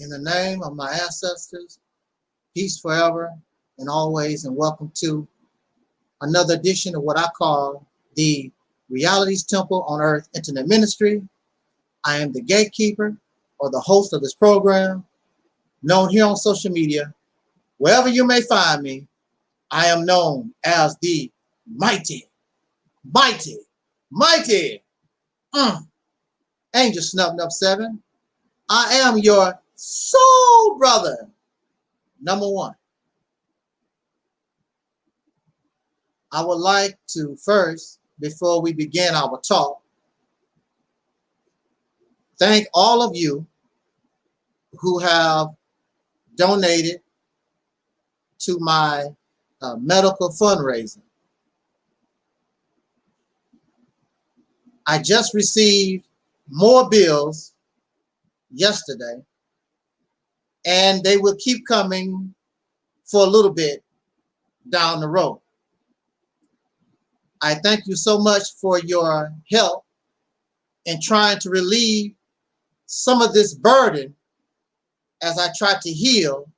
In the name of my ancestors, peace forever and always, and welcome to another edition of what I call the Reality's Temple on Earth Internet Ministry. I am the gatekeeper or the host of this program, known here on social media. Wherever you may find me, I am known as the mighty, mighty, mighty Angel Snub 7. I am your soul brother, number one. I would like to first, before we begin our talk, thank all of you who have donated to my medical fundraising. I just received more bills yesterday, and they will keep coming for a little bit down the road. I thank you so much for your help in trying to relieve some of this burden as I try to heal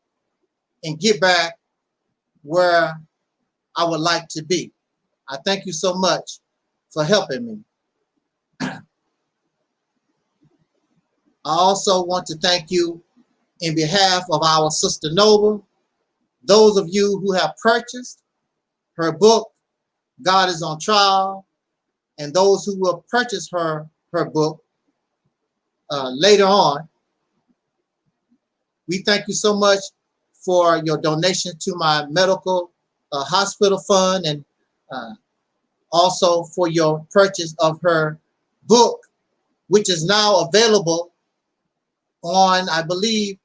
and get back where I would like to be. I thank you so much for helping me. I also want to thank you in behalf of our sister Noble, those of you who have purchased her book, God is on Trial, and those who will purchase her book later on. We thank you so much for your donation to my medical hospital fund, and also for your purchase of her book, which is now available on, I believe,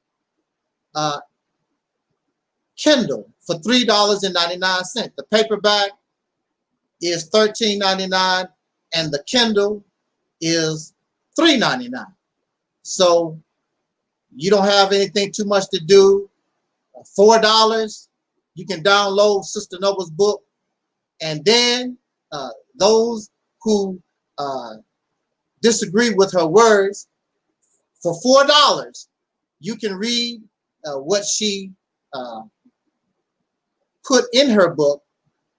Kindle for $3.99. The paperback is $13.99 and the Kindle is $3.99. So you don't have anything too much to do. $4, you can download Sister Noble's book, and then those who disagree with her words, for $4, you can read what she put in her book,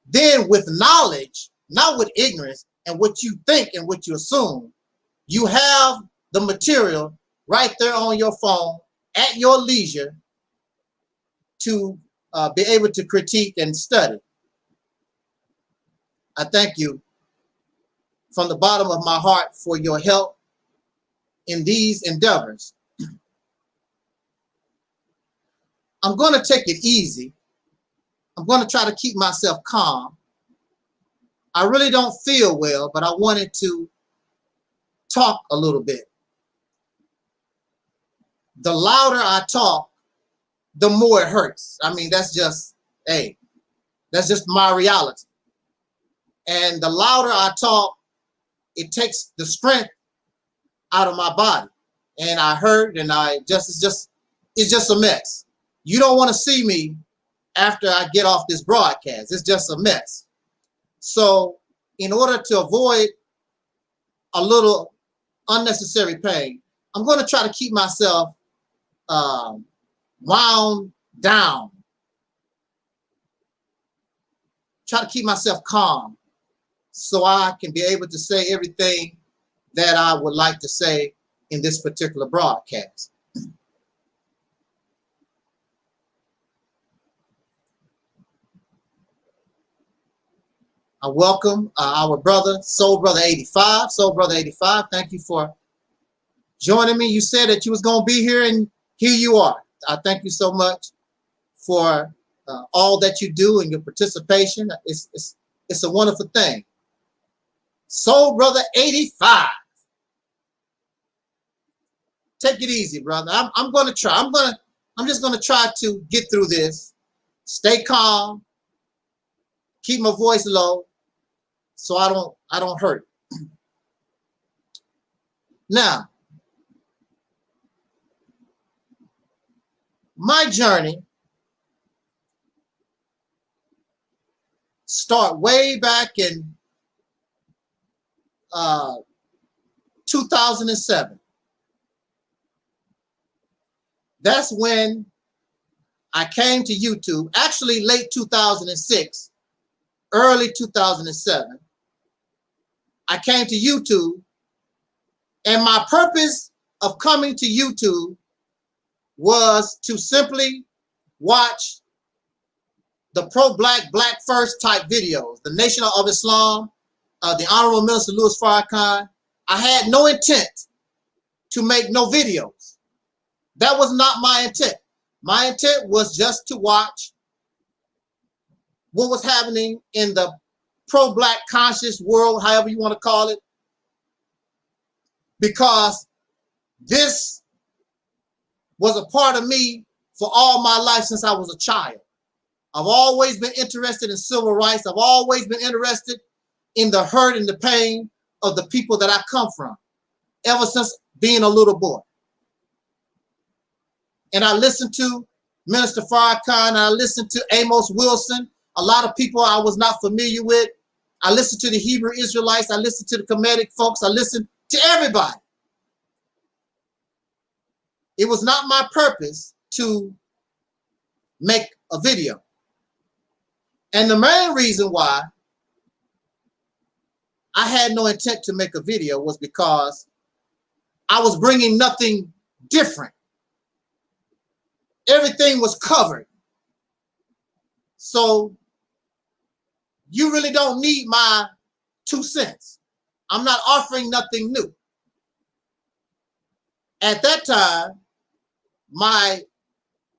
then with knowledge, not with ignorance and what you think and what you assume. You have the material right there on your phone at your leisure to be able to critique and study. I thank you from the bottom of my heart for your help in these endeavors. I'm going to take it easy. I'm going to try to keep myself calm. I really don't feel well, but I wanted to talk a little bit. The louder I talk, the more it hurts. I mean, that's just, hey, that's just my reality. And the louder I talk, it takes the strength out of my body. And I hurt, and it's just a mess. You don't want to see me after I get off this broadcast. It's just a mess. So in order to avoid a little unnecessary pain, I'm going to try to keep myself wound down. Try to keep myself calm so I can be able to say everything that I would like to say in this particular broadcast. I welcome our brother, Soul Brother 85. Soul Brother 85, thank you for joining me. You said that you was going to be here, and here you are. I thank you so much for all that you do and your participation. It's a wonderful thing. Soul Brother 85. Take it easy, brother. I'm going to try. I'm just going to try to get through this. Stay calm. Keep my voice low so I don't hurt. Now, my journey start way back in 2007. That's when I came to YouTube, actually late 2006, early 2007. I came to YouTube, and my purpose of coming to YouTube was to simply watch the pro-black, black first type videos, the Nation of Islam, the Honorable Minister Louis Farrakhan. I had no intent to make no videos. That was not my intent. My intent was just to watch what was happening in the pro-black conscious world, however you want to call it, because this was a part of me for all my life since I was a child. I've always been interested in civil rights. I've always been interested in the hurt and the pain of the people that I come from, ever since being a little boy. And I listened to Minister Farrakhan, and I listened to Amos Wilson, a lot of people I was not familiar with. I listened to the Hebrew Israelites. I listened to the Kemetic folks. I listened to everybody. It was not my purpose to make a video. And the main reason why I had no intent to make a video was because I was bringing nothing different. Everything was covered. So you really don't need my 2 cents. I'm not offering nothing new. At that time, my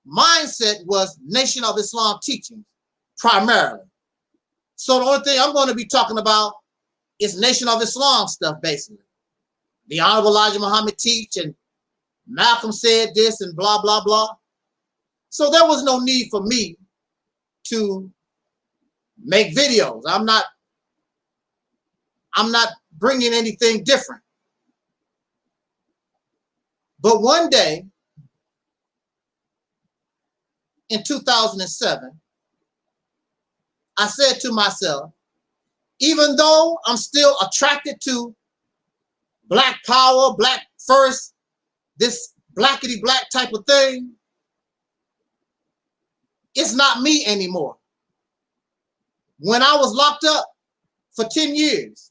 mindset was Nation of Islam teachings, primarily. So the only thing I'm going to be talking about is Nation of Islam stuff, basically. The Honorable Elijah Muhammad teach, and Malcolm said this, and blah, blah, blah. So there was no need for me to make videos. I'm not bringing anything different. But one day, in 2007, I said to myself, even though I'm still attracted to black power, black first, this blackety black type of thing, it's not me anymore. When I was locked up for 10 years,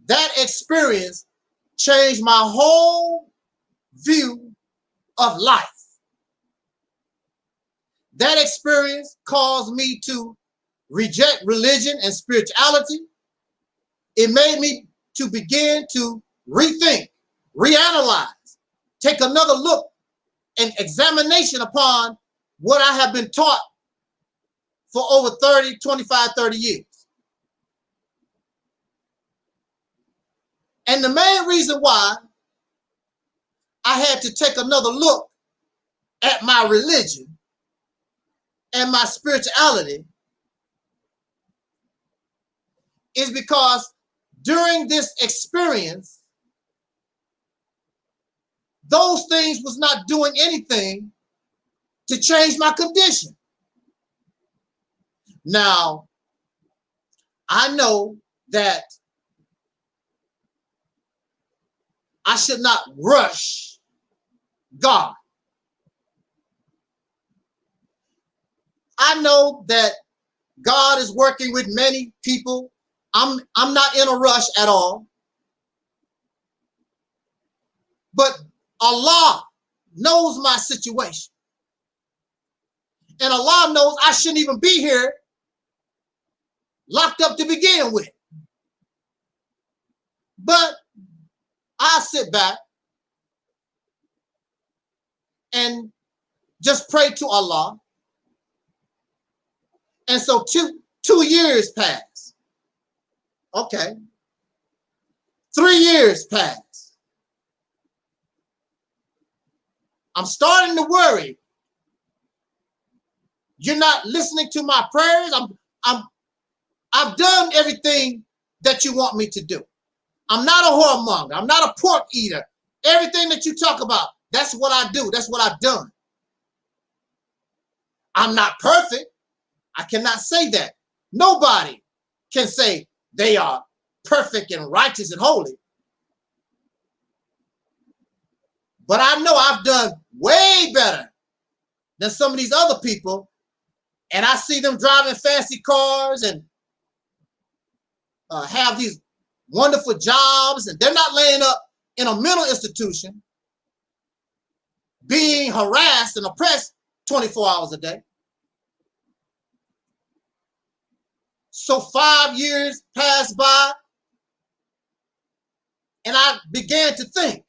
that experience changed my whole view of life. That experience caused me to reject religion and spirituality. It made me to begin to rethink, reanalyze, take another look and examination upon what I have been taught for over 25, 30 years. And the main reason why I had to take another look at my religion and my spirituality is because during this experience, those things was not doing anything to change my condition. Now, I know that I should not rush God. I know that God is working with many people. I'm not in a rush at all. But Allah knows my situation. And Allah knows I shouldn't even be here locked up to begin with. But I sit back and just pray to Allah. And so two years pass. Okay. 3 years pass. I'm starting to worry. You're not listening to my prayers. I've done everything that you want me to do. I'm not a whoremonger. I'm not a pork eater. Everything that you talk about, that's what I do. That's what I've done. I'm not perfect. I cannot say that. Nobody can say they are perfect and righteous and holy. But I know I've done way better than some of these other people. And I see them driving fancy cars and have these wonderful jobs, and they're not laying up in a mental institution being harassed and oppressed 24 hours a day. So 5 years passed by, and I began to think,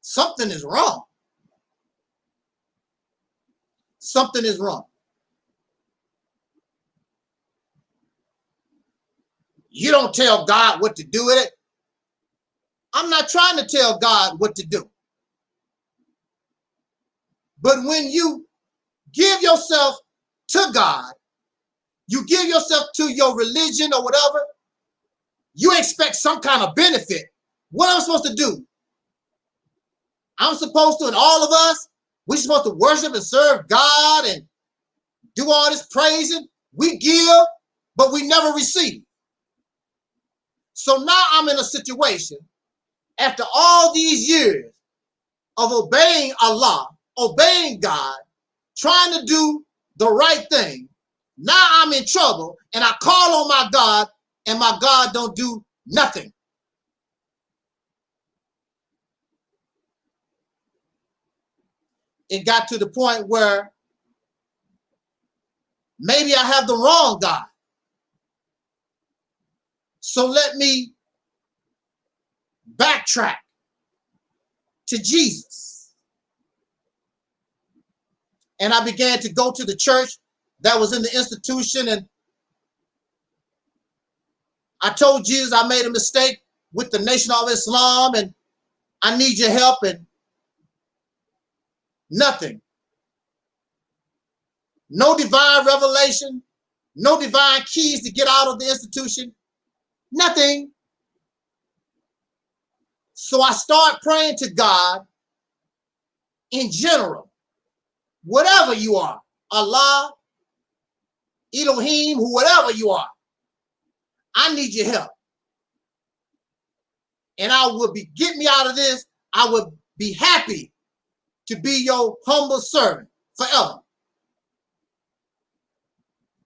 something is wrong. Something is wrong. You don't tell God what to do with it. I'm not trying to tell God what to do. But when you give yourself to God, you give yourself to your religion or whatever, you expect some kind of benefit. What am I supposed to do? I'm supposed to, and all of us, we're supposed to worship and serve God and do all this praising. We give, but we never receive. So now I'm in a situation, after all these years of obeying Allah, obeying God, trying to do the right thing. Now I'm in trouble and I call on my God and my God don't do nothing. It got to the point where maybe I have the wrong God. So let me backtrack to Jesus. And I began to go to the church that was in the institution, and I told Jesus I made a mistake with the Nation of Islam and I need your help, and nothing. No divine revelation, no divine keys to get out of the institution, nothing. So I start praying to God in general, whatever you are, Allah, Elohim, whatever you are, I need your help. And I would be, get me out of this. I would be happy to be your humble servant forever.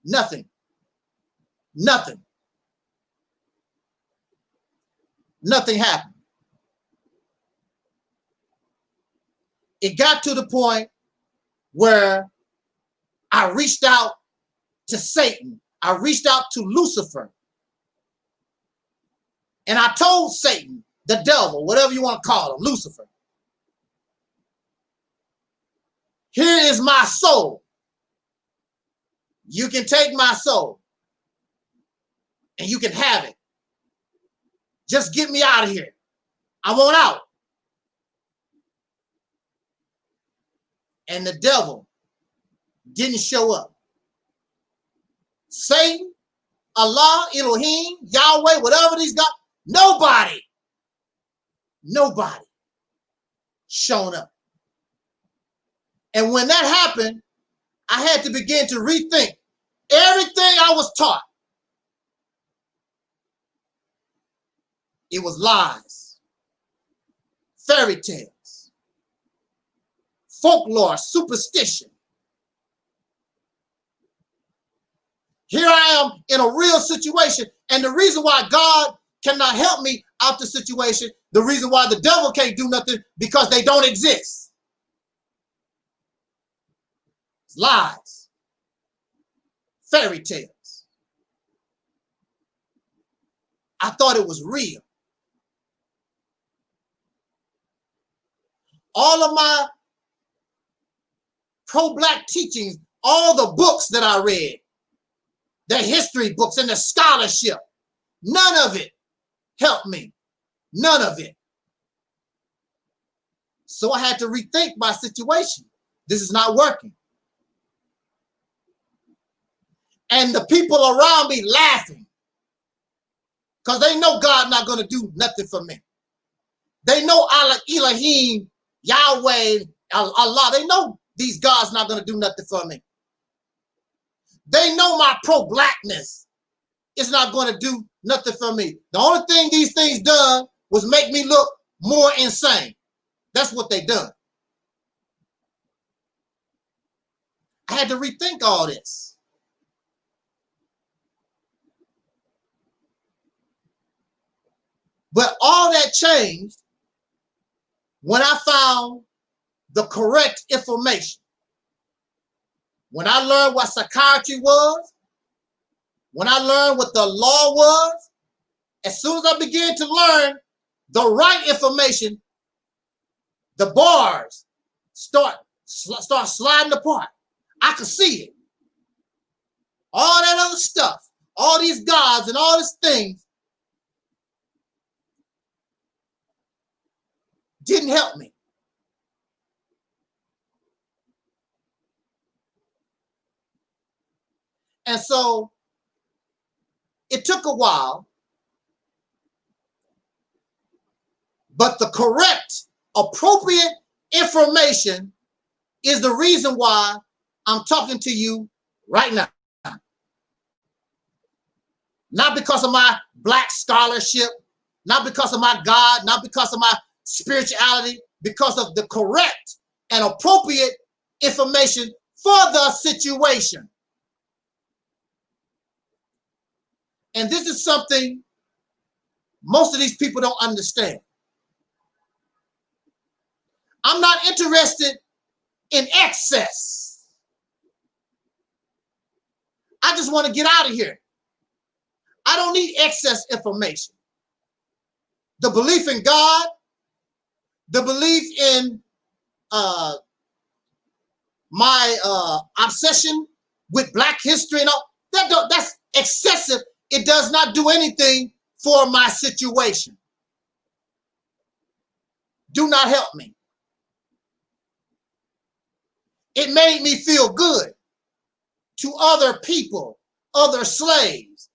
Nothing. Nothing. Nothing happened. It got to the point where I reached out to Satan. I reached out to Lucifer. And I told Satan, the devil, whatever you want to call him, Lucifer, here is my soul. You can take my soul and you can have it. Just get me out of here. I want out. And the devil didn't show up. Satan, Allah, Elohim, Yahweh, whatever these guys, nobody shown up. And when that happened, I had to begin to rethink everything I was taught. It was lies, fairy tales, folklore, superstition. Here I am in a real situation, and the reason why God cannot help me out the situation, the reason why the devil can't do nothing, because they don't exist. It's lies, fairy tales. I thought it was real. All of my pro-black teachings, all the books that I read, the history books and the scholarship, none of it helped me. None of it. So I had to rethink my situation. This is not working. And the people around me laughing because they know God's not going to do nothing for me. They know Elohim, Yahweh, Allah. They know these gods not going to do nothing for me. They know my pro-blackness is not going to do nothing for me. The only thing these things done was make me look more insane. That's what they done. I had to rethink all this. But all that changed when I found the correct information. When I learned what psychiatry was, when I learned what the law was, as soon as I began to learn the right information, the bars start sliding apart. I could see it. All that other stuff, all these gods and all these things didn't help me. And so it took a while, but the correct, appropriate information is the reason why I'm talking to you right now. Not because of my black scholarship, not because of my God, not because of my spirituality, because of the correct and appropriate information for the situation. And this is something most of these people don't understand. I'm not interested in excess. I just want to get out of here. I don't need excess information. The belief in God, the belief in my obsession with Black history and all, that's excessive. It does not do anything for my situation. Do not help me. It made me feel good to other people, other slaves.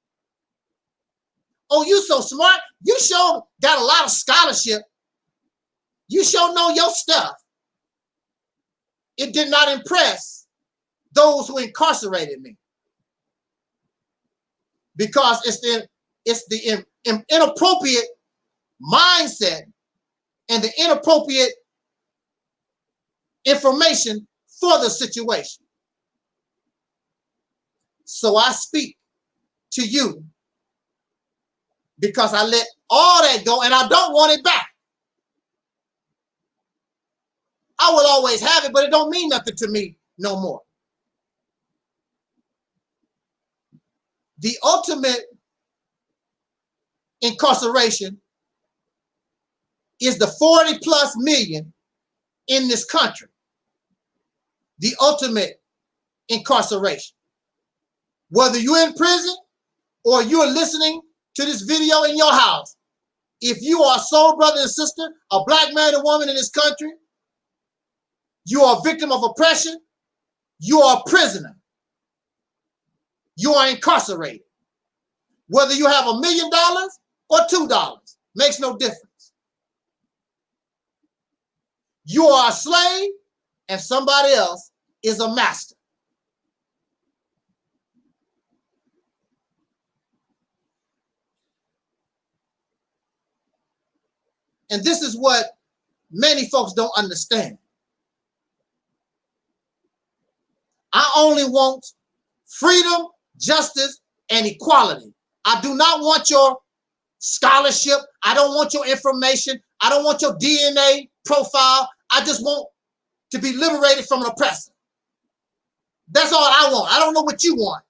Oh, you so smart. You sure got a lot of scholarship. You sure know your stuff. It did not impress those who incarcerated me, because it's the inappropriate mindset and the inappropriate information for the situation. So I speak to you because I let all that go and I don't want it back. I will always have it, but it don't mean nothing to me no more. The ultimate incarceration is the 40+ million in this country. The ultimate incarceration. Whether you're in prison or you're listening to this video in your house, if you are a soul brother and sister, a Black man and woman in this country, you are a victim of oppression, you are a prisoner. You are incarcerated. Whether you have $1 million or $2, makes no difference. You are a slave and somebody else is a master. And this is what many folks don't understand. I only want freedom, justice, and equality. I do not want your scholarship. I don't want your information. I don't want your DNA profile. I just want to be liberated from an oppressor. That's all I want. I don't know what you want,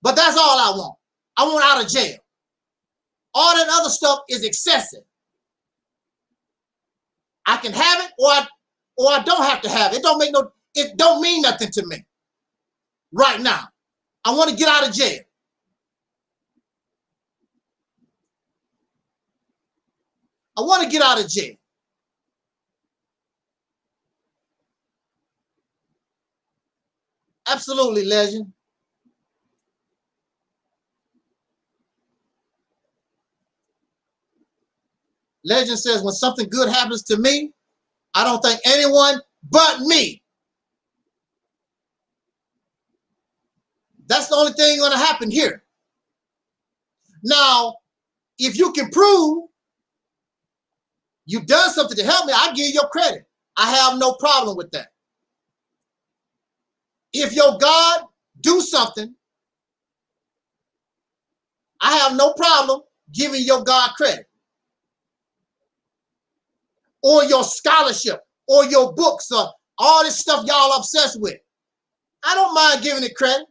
but that's all I want. I want out of jail. All that other stuff is excessive. I can have it or I don't have to have it. It don't mean nothing to me right now. I want to get out of jail. I want to get out of jail. Absolutely, Legend. Legend says, when something good happens to me, I don't thank anyone but me. That's the only thing going to happen here. Now, if you can prove you've done something to help me, I give you your credit. I have no problem with that. If your God do something, I have no problem giving your God credit. Or your scholarship, or your books, or all this stuff y'all obsessed with. I don't mind giving it credit.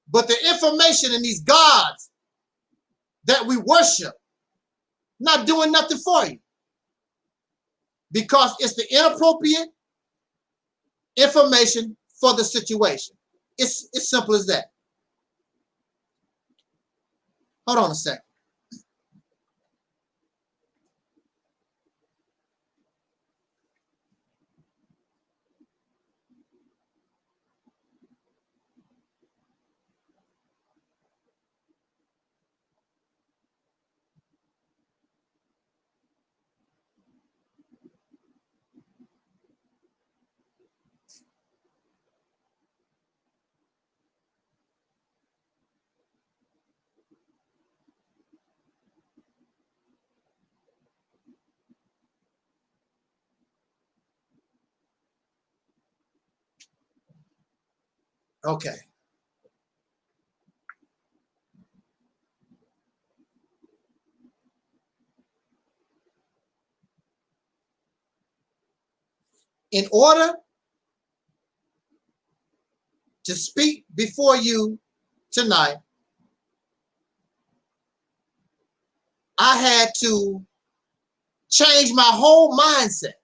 But the information in these gods that we worship, not doing nothing for you. Because it's the inappropriate information for the situation. It's simple as that. Hold on a second. Okay. In order to speak before you tonight, I had to change my whole mindset.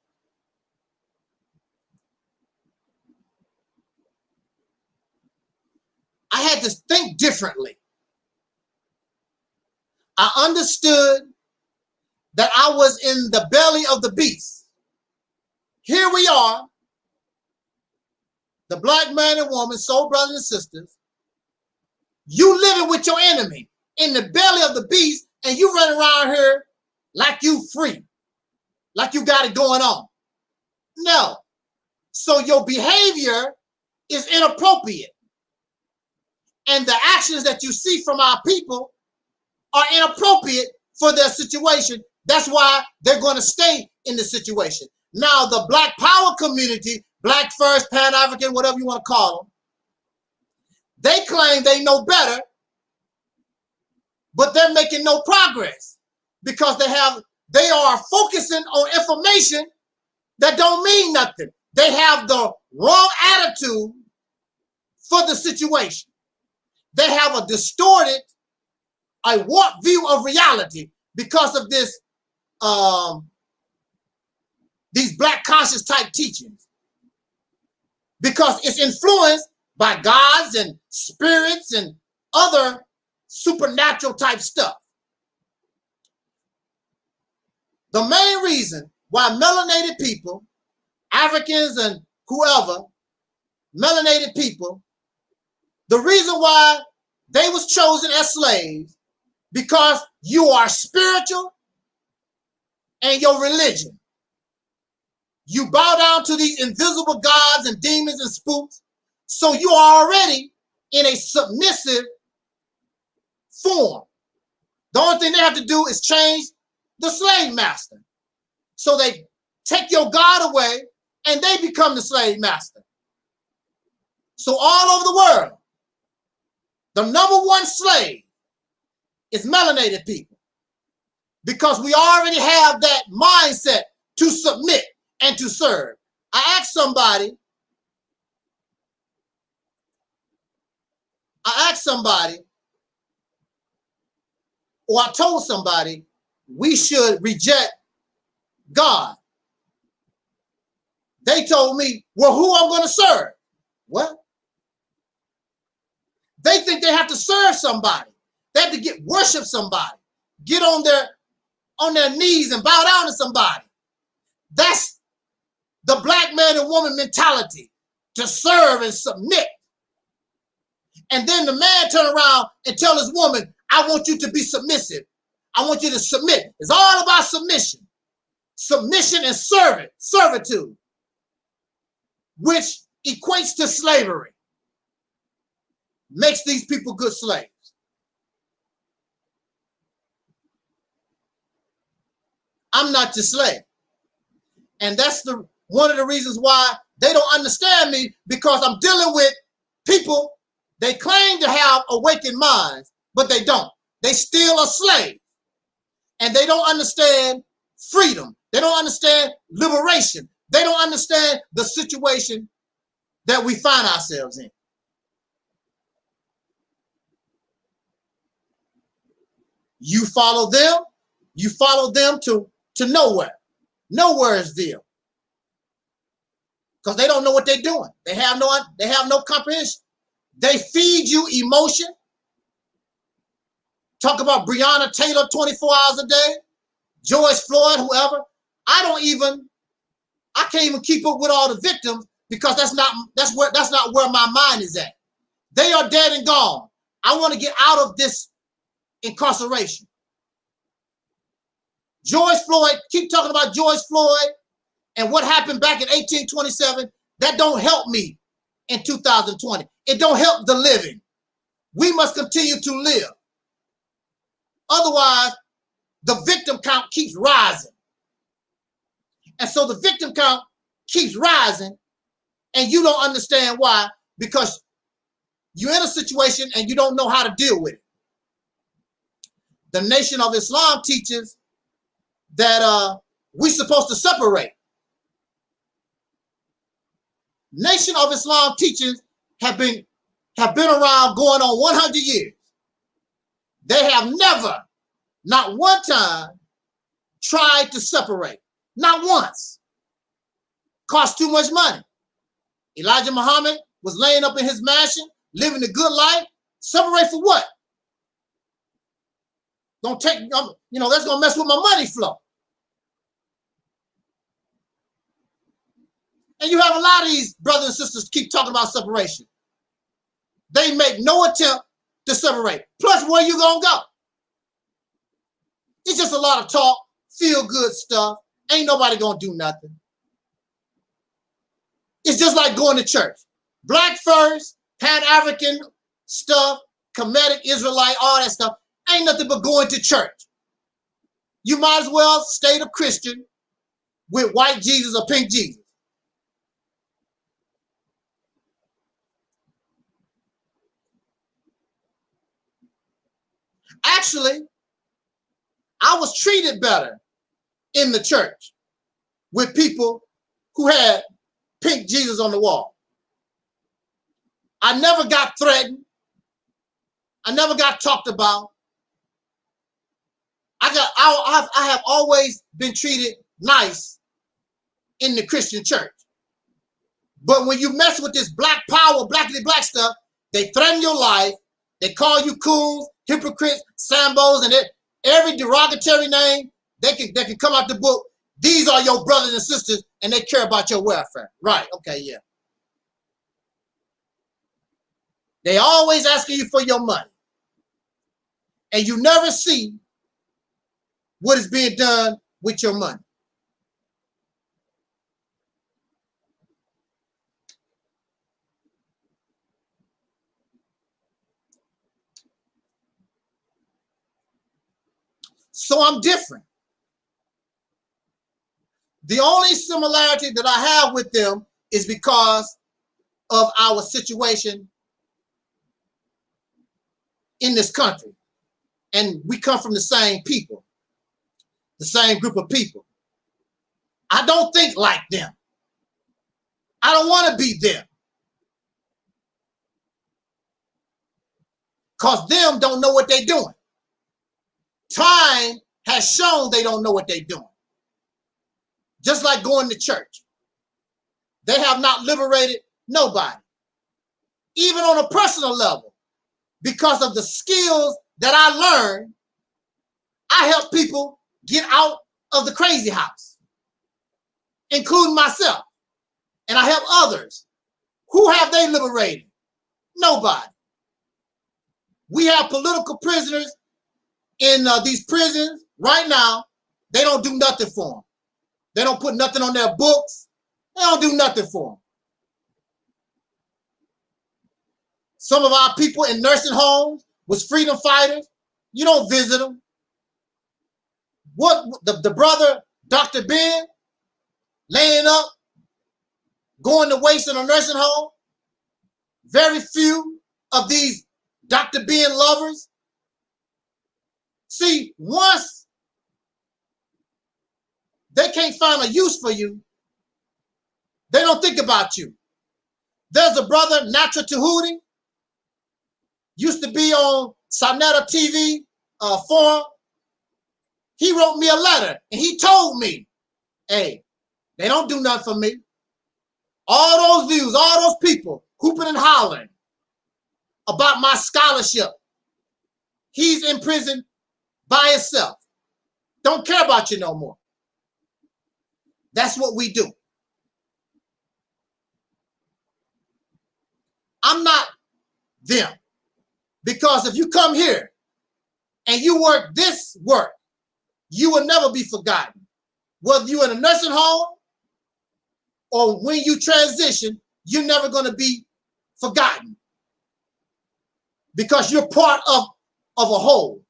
I had to think differently. I understood that I was in the belly of the beast. Here we are, the black man and woman, soul brothers and sisters. You living with your enemy in the belly of the beast, and you running around here like you free, like you got it going on. No. So your behavior is inappropriate. And the actions that you see from our people are inappropriate for their situation. That's why they're going to stay in the situation. Now, the Black Power community, Black First, Pan-African, whatever you want to call them, they claim they know better, but they're making no progress because they are focusing on information that don't mean nothing. They have the wrong attitude for the situation. They have a distorted, a warped view of reality because of this, these black conscious type teachings. Because it's influenced by gods and spirits and other supernatural type stuff. The main reason why melanated people, Africans and whoever, melanated people, the reason why they was chosen as slaves, because you are spiritual and your religion. You bow down to these invisible gods and demons and spooks, so you are already in a submissive form. The only thing they have to do is change the slave master. So they take your God away and they become the slave master. So all over the world, the number one slave is melanated people, because we already have that mindset to submit and to serve. I asked somebody, or I told somebody, we should reject God. They told me, well, who I'm going to serve? What? They think they have to serve somebody. They have to worship somebody, get on their knees and bow down to somebody. That's the black man and woman mentality, to serve and submit. And then the man turn around and tell his woman, I want you to be submissive. I want you to submit. It's all about submission. Submission and servitude, which equates to slavery. Makes these people good slaves. I'm not your slave. And that's one of the reasons why they don't understand me, because I'm dealing with people, they claim to have awakened minds, but they don't. They still a slave. And they don't understand freedom. They don't understand liberation. They don't understand the situation that we find ourselves in. You follow them to nowhere. Nowhere is there. Because they don't know what they're doing. They have no comprehension. They feed you emotion. Talk about Breonna Taylor 24 hours a day, George Floyd, whoever. I can't even keep up with all the victims, because that's not where my mind is at. They are dead and gone. I want to get out of this incarceration. George Floyd, keep talking about George Floyd and what happened back in 1827. That don't help me in 2020. It don't help the living. We must continue to live. Otherwise, the victim count keeps rising. And so the victim count keeps rising, and you don't understand why, because You're in a situation and you don't know how to deal with it. The Nation of Islam teaches that we're supposed to separate. Nation of Islam teachings have been around going on 100 years. They have never, not one time, tried to separate. Not once. Cost too much money. Elijah Muhammad was laying up in his mansion, living a good life. Separate for what? Don't take, that's gonna mess with my money flow. And you have a lot of these brothers and sisters keep talking about separation. They make no attempt to separate. Plus, where you gonna go? It's just a lot of talk, feel good stuff. Ain't nobody gonna do nothing. It's just like going to church. Black first, Pan-African stuff, Kemetic, Israelite, all that stuff. Ain't nothing but going to church. You might as well stay a Christian with white Jesus or pink Jesus. Actually, I was treated better in the church with people who had pink Jesus on the wall. I never got threatened. I never got talked about. I have always been treated nice in the Christian church. But when you mess with this black power, blackity black stuff, they threaten your life. They call you coons, hypocrites, sambos, and every derogatory name they can come out the book. These are your brothers and sisters, and they care about your welfare. Right? Okay, yeah. They always asking you for your money, and you never see what is being done with your money. So I'm different. The only similarity that I have with them is because of our situation in this country. And we come from the same people, the same group of people. I don't think like them. I don't want to be them. Because them don't know what they're doing. Time has shown they don't know what they're doing. Just like going to church. They have not liberated nobody. Even on a personal level. Because of the skills that I learned, I help people get out of the crazy house, including myself. And I help others. Who have they liberated? Nobody. We have political prisoners in these prisons right now. They don't do nothing for them. They don't put nothing on their books. They don't do nothing for them. Some of our people in nursing homes was freedom fighters. You don't visit them. What the brother, Dr. Ben, laying up, going to waste in a nursing home. Very few of these Dr. Ben lovers. See, once they can't find a use for you, they don't think about you. There's a brother, Natural Tahuti, used to be on Sonetta TV forum. He wrote me a letter and he told me, hey, they don't do nothing for me. All those views, all those people hooping and hollering about my scholarship. He's in prison by himself. Don't care about you no more. That's what we do. I'm not them. Because if you come here and you work this work, you will never be forgotten. Whether you're in a nursing home or when you transition, you're never going to be forgotten. Because you're part of a whole.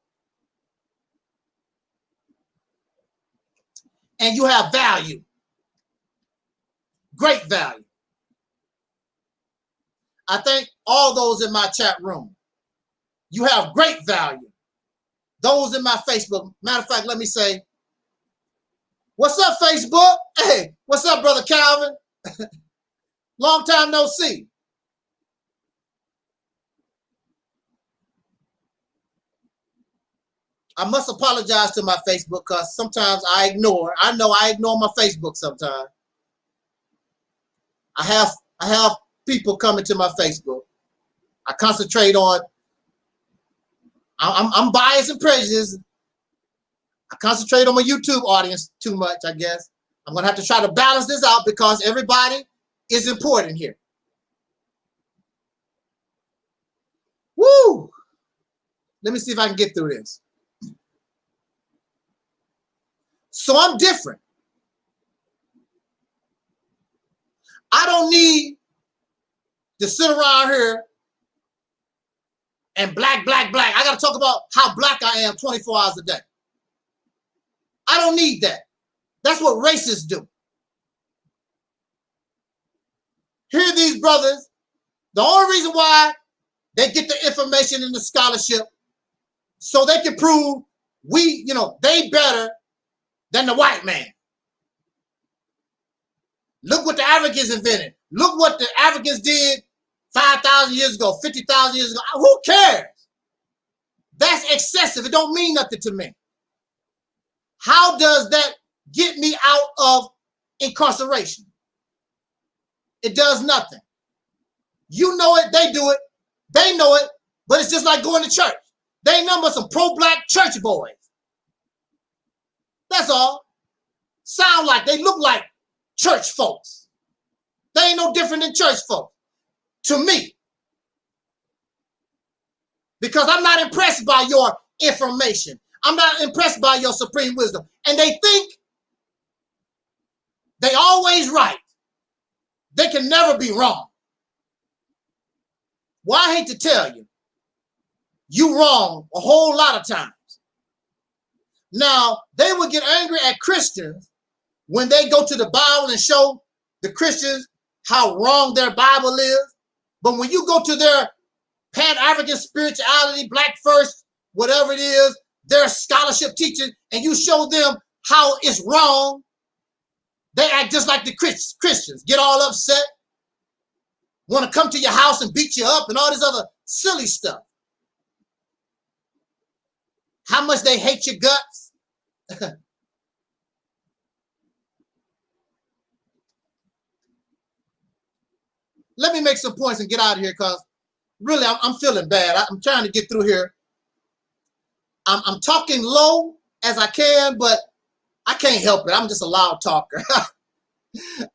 And you have value. Great value. I thank all those in my chat room. You have great value. Those in my Facebook. Matter of fact, let me say, what's up, Facebook? Hey, what's up, Brother Calvin? Long time no see. I must apologize to my Facebook because sometimes I ignore. I know I ignore my Facebook sometimes. I have people coming to my Facebook. I concentrate on. I'm biased and prejudiced. I concentrate on my YouTube audience too much, I guess. I'm gonna have to try to balance this out because everybody is important here. Woo! Let me see if I can get through this. So I'm different. I don't need to sit around here and black. I got to talk about how black I am 24 hours a day. I don't need that. That's what racists do. Here are these brothers. The only reason why they get the information and the scholarship so they can prove they better than the white man. Look what the Africans invented. Look what the Africans did 5,000 years ago, 50,000 years ago. Who cares? That's excessive. It don't mean nothing to me. How does that get me out of incarceration? It does nothing. You know it, they do it, they know it, but it's just like going to church. They ain't nothing but some pro-black church boys. That's all. Sound like, they look like church folks. They ain't no different than church folks. To me. Because I'm not impressed by your information. I'm not impressed by your supreme wisdom. And they think they always right. They can never be wrong. Well, I hate to tell you, you wrong a whole lot of times. Now, they would get angry at Christians when they go to the Bible and show the Christians how wrong their Bible is. But when you go to their Pan-African spirituality, Black First, whatever it is, their scholarship teaching, and you show them how it's wrong, they act just like the Christians, get all upset, want to come to your house and beat you up and all this other silly stuff. How much they hate your guts. Let me make some points and get out of here because really I'm feeling bad. I'm trying to get through here. I'm talking low as I can, but I can't help it. I'm just a loud talker.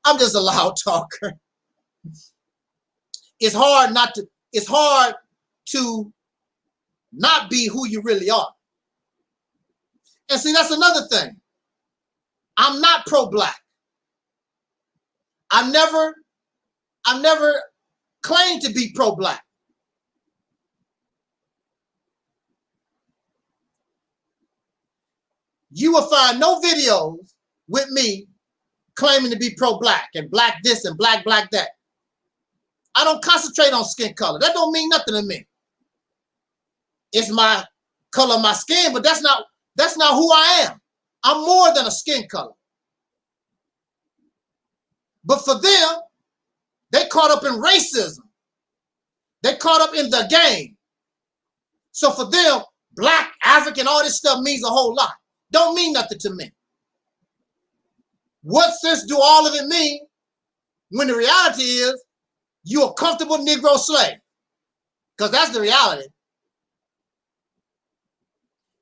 I'm just a loud talker. It's hard to not be who you really are. And see, that's another thing. I'm not pro-black. I never claimed to be pro-black. You will find no videos with me claiming to be pro-black and black this and black that. I don't concentrate on skin color. That don't mean nothing to me. It's my color of my skin, but that's not who I am. I'm more than a skin color. But for them, they caught up in racism. They caught up in the game. So for them, black, African, all this stuff means a whole lot. Don't mean nothing to me. What sense do all of it mean when the reality is you're a comfortable Negro slave? Because that's the reality.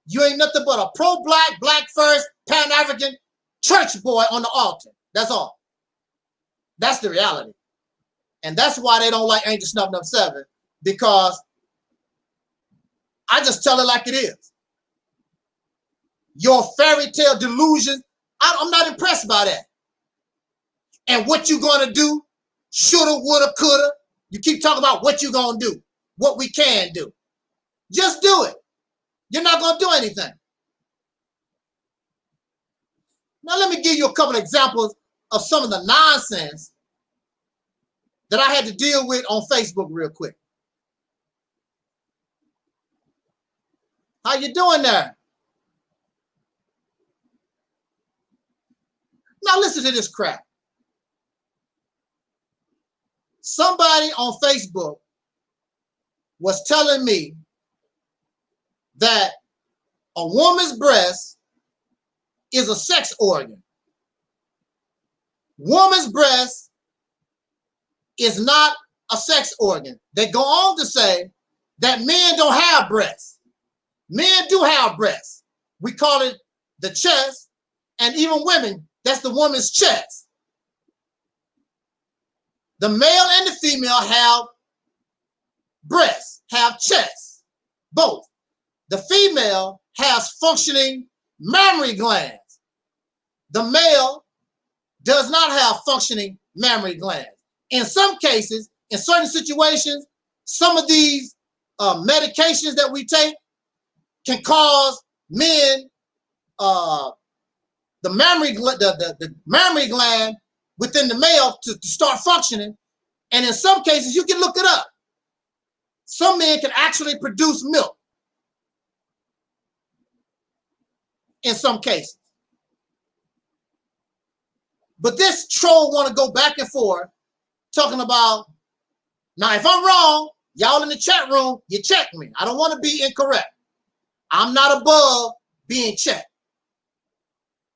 You ain't nothing but a pro-black, Black First, Pan-African church boy on the altar. That's all. That's the reality. And that's why they don't like Angel Snuff 7, because I just tell it like it is. Your fairy tale delusion, I'm not impressed by that. And what you gonna do? Shoulda, woulda, coulda. You keep talking about what you gonna do, what we can do. Just do it. You're not gonna do anything. Now let me give you a couple of examples of some of the nonsense that I had to deal with on Facebook real quick. How you doing there? Now listen to this crap. Somebody on Facebook was telling me that a woman's breast is a sex organ. Woman's breast is not a sex organ. They go on to say that men don't have breasts. Men do have breasts. We call it the chest, and even women, that's the woman's chest. The male and the female have breasts, have chests, both. The female has functioning mammary glands. The male does not have functioning mammary glands. In some cases, in certain situations, some of these medications that we take can cause men, the mammary gland within the male to start functioning. And in some cases, you can look it up. Some men can actually produce milk. In some cases. But this troll want to go back and forth talking about, now if I'm wrong, y'all in the chat room, you check me. I don't want to be incorrect. I'm not above being checked.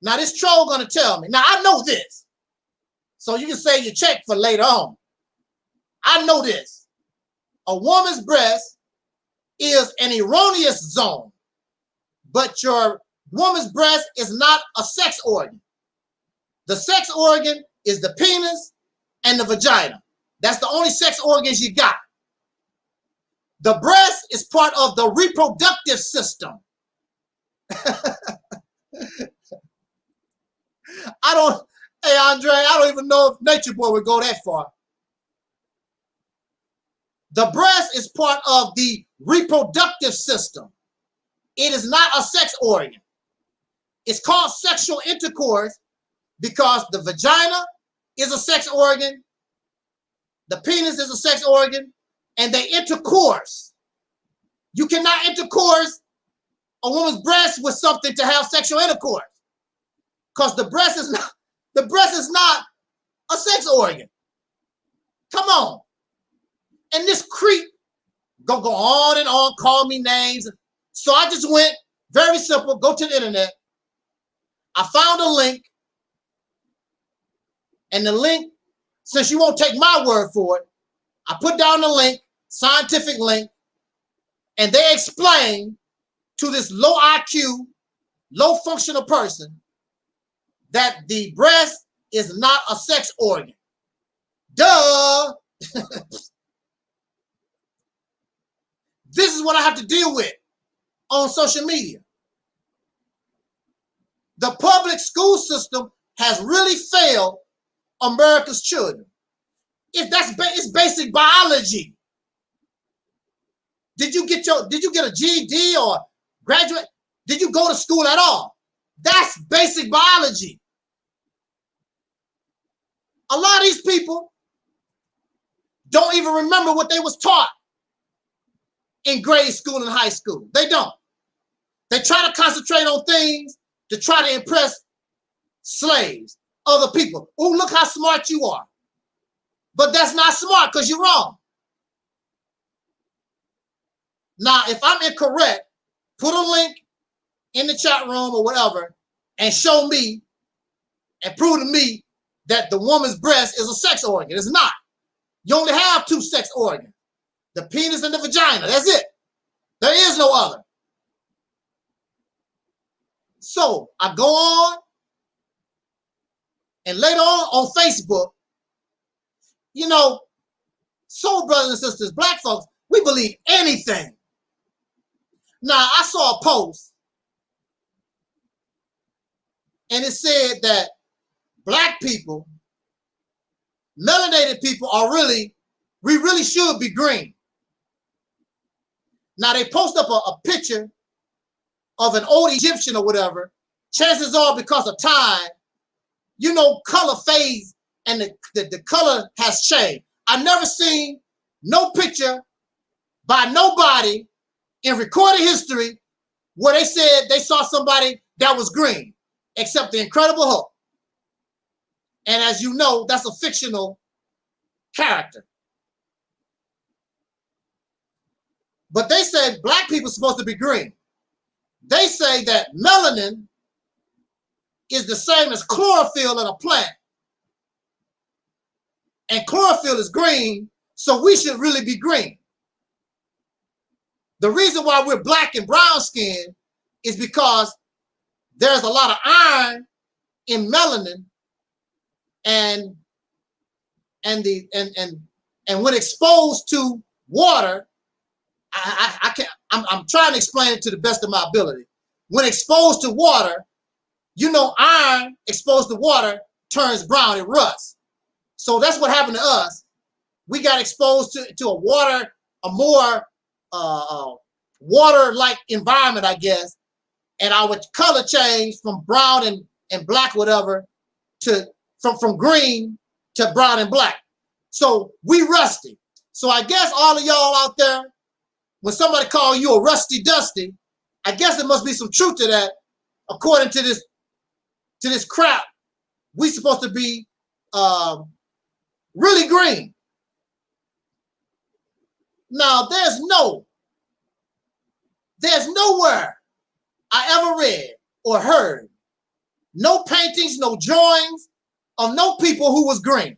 Now this troll gonna tell me. Now I know this. So you can say you check for later on. I know this. A woman's breast is an erroneous zone, but your woman's breast is not a sex organ. The sex organ is the penis and the vagina. That's the only sex organs you got. The breast is part of the reproductive system. Hey Andre, I don't even know if Nature Boy would go that far. The breast is part of the reproductive system. It is not a sex organ. It's called sexual intercourse because the vagina is a sex organ, the penis is a sex organ, and they intercourse. You cannot intercourse a woman's breast with something to have sexual intercourse, because the breast is not a sex organ. Come on. And this creep go on and on, call me names. So I just went, very simple, go to the internet. I found a link. And the link, since you won't take my word for it, I put down the link, scientific link, and they explain to this low IQ, low functional person that the breast is not a sex organ. Duh! This is what I have to deal with on social media. The public school system has really failed America's children. It's basic biology. Did you get a GED or graduate? Did you go to school at all? That's basic biology. A lot of these people don't even remember what they was taught in grade school and high school. They don't. They try to concentrate on things to try to impress slaves, other people. Oh, look how smart you are. But that's not smart because you're wrong. Now, if I'm incorrect, put a link in the chat room or whatever and show me and prove to me that the woman's breast is a sex organ. It's not. You only have two sex organs, the penis and the vagina. That's it. There is no other. So I go on, and later on Facebook, you know, soul brothers and sisters, black folks, we believe anything. Now, I saw a post, and it said that black people, melanated people we really should be green. Now, they post up a picture of an old Egyptian or whatever. Chances are, because of time, you know, color fades and the color has changed. I never seen no picture by nobody in recorded history where they said they saw somebody that was green, except the Incredible Hulk. And as you know, that's a fictional character. But they said black people are supposed to be green. They say that melanin is the same as chlorophyll in a plant. And chlorophyll is green, so we should really be green. The reason why we're black and brown skinned is because there's a lot of iron in melanin, and when exposed to water, I'm trying to explain it to the best of my ability. When exposed to water, you know, iron exposed to water turns brown, it rusts. So that's what happened to us. We got exposed to a more water-like environment, I guess, and our color changed from brown and black, whatever, to from green to brown and black. So we rusty. So I guess all of y'all out there, when somebody call you a rusty dusty, I guess there must be some truth to that. According to this crap, we supposed to be really green. Now there's nowhere I ever read or heard, no paintings, no drawings of no people who was green.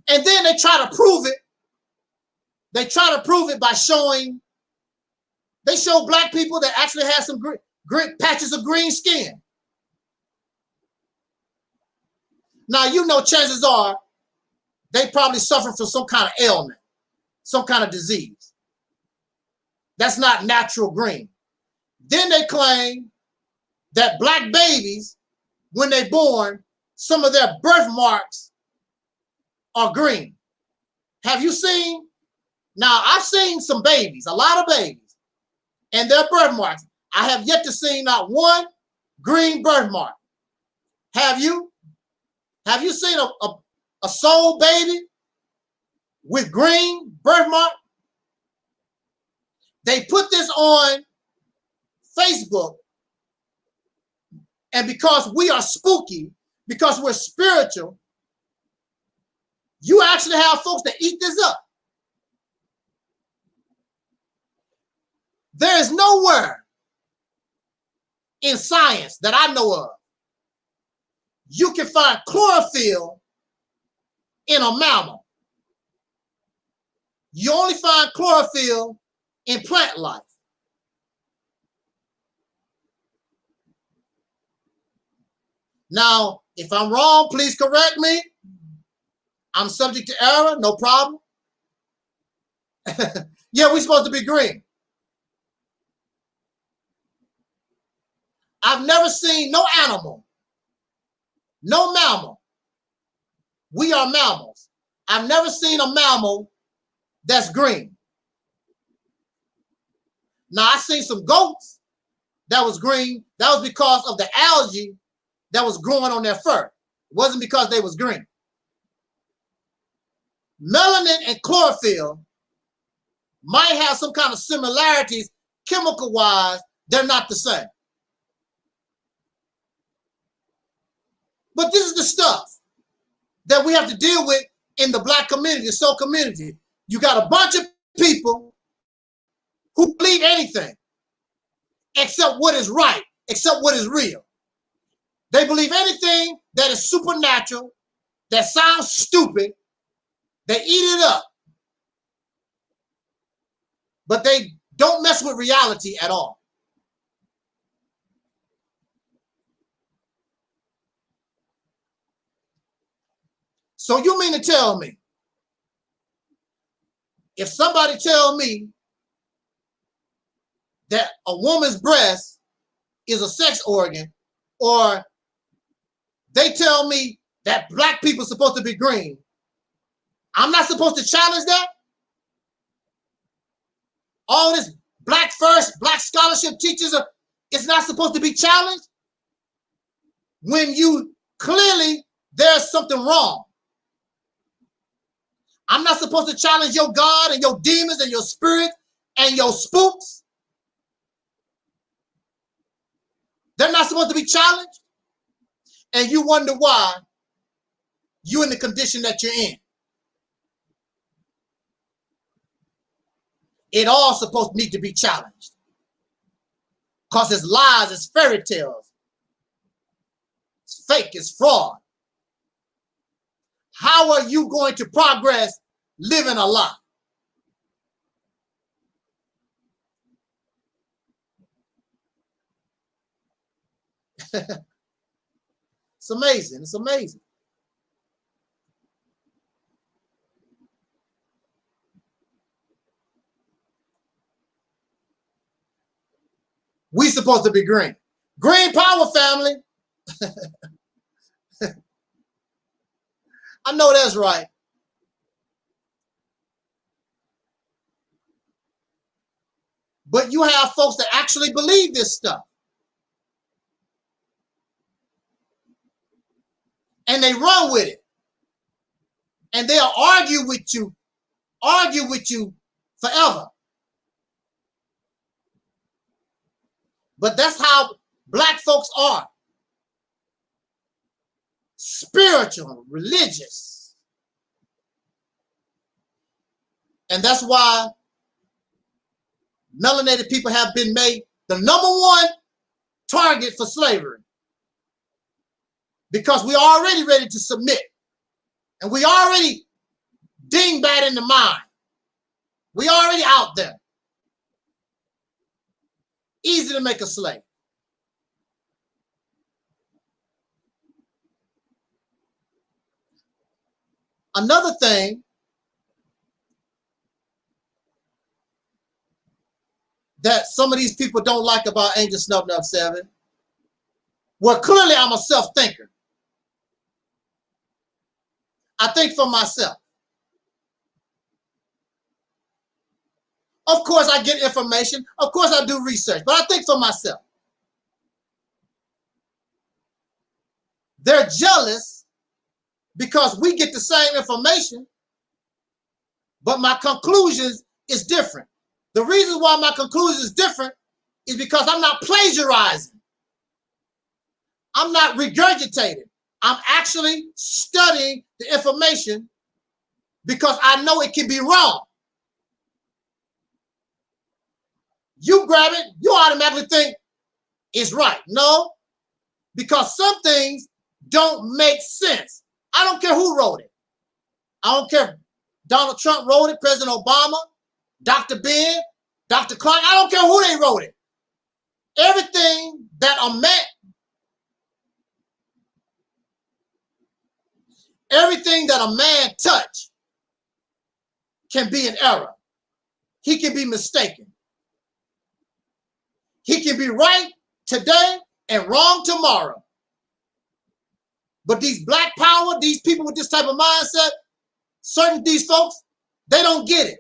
And then they try to prove it. They try to prove it by showing, they show black people that actually have some green patches of green skin. Now, you know, chances are they probably suffer from some kind of ailment, some kind of disease. That's not natural green. Then they claim that black babies, when they're born, some of their birthmarks are green. Have you seen? Now, I've seen some babies, a lot of babies, and their birthmarks. I have yet to see not one green birthmark. Have you? Have you seen a soul baby with green birthmark? They put this on Facebook, and because we are spooky, because we're spiritual, you actually have folks that eat this up. There is nowhere in science that I know of you can find chlorophyll in a mammal. You only find chlorophyll in plant life. Now, if I'm wrong, please correct me. I'm subject to error, no problem. Yeah, we're supposed to be green. I've never seen no animal, no mammal. We are mammals. I've never seen a mammal that's green. Now, I seen some goats that was green. That was because of the algae that was growing on their fur. It wasn't because they was green. Melanin and chlorophyll might have some kind of similarities chemical-wise. They're not the same. But this is the stuff that we have to deal with in the black community, the soul community. You got a bunch of people who believe anything except what is right, except what is real. They believe anything that is supernatural, that sounds stupid. They eat it up. But they don't mess with reality at all. So you mean to tell me, if somebody tell me that a woman's breast is a sex organ, or they tell me that black people are supposed to be green, I'm not supposed to challenge that? All this black first, black scholarship teachers, it's not supposed to be challenged? When you clearly, there's something wrong. I'm not supposed to challenge your God and your demons and your spirits and your spooks. They're not supposed to be challenged. And you wonder why you're in the condition that you're in. It all supposed to need to be challenged. Because it's lies, it's fairy tales. It's fake, it's fraud. How are you going to progress living a lie? It's amazing. It's amazing. We supposed to be green. Green power, family. I know that's right. But you have folks that actually believe this stuff. And they run with it. And they'll argue with you forever. But that's how black folks are. Spiritual, religious. And that's why melanated people have been made the #1 target for slavery. Because we're already ready to submit. And we already dingbat in the mind. We already out there. Easy to make a slave. Another thing that some of these people don't like about Angel Snub Nub 7, well, clearly I'm a self-thinker. I think for myself. Of course, I get information. Of course, I do research, but I think for myself. They're jealous because we get the same information, but my conclusions is different. The reason why my conclusion is different is because I'm not plagiarizing. I'm not regurgitating. I'm actually studying the information because I know it can be wrong. You grab it, you automatically think it's right. No, because some things don't make sense. I don't care who wrote it. I don't care if Donald Trump wrote it, President Obama, Dr. Ben, Dr. Clark. I don't care who they wrote it. Everything that a man touch can be an error. He can be mistaken. He can be right today and wrong tomorrow. But these black power, these people with this type of mindset, certain these folks, they don't get it.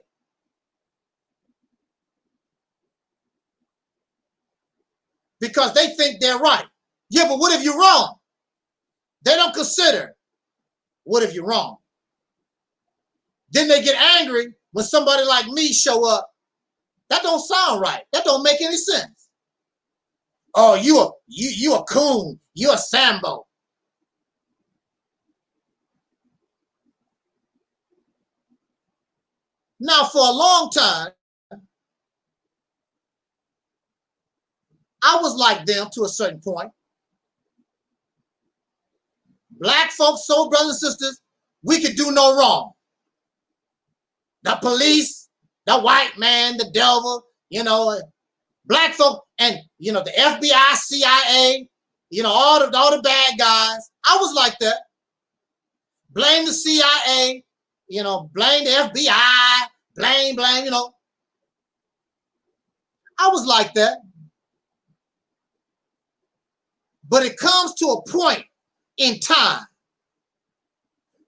Because they think they're right. Yeah, but what if you're wrong? They don't consider, what if you're wrong? Then they get angry when somebody like me show up. That don't sound right. That don't make any sense. Oh, you a coon. You a Sambo. Now, for a long time, I was like them to a certain point. Black folks, soul brothers and sisters, we could do no wrong. The police, the white man, the devil, you know, black folk, and you know, the FBI, CIA, you know, all the bad guys. I was like that. Blame the CIA, you know, blame the FBI, blame, you know. I was like that. But it comes to a point in time.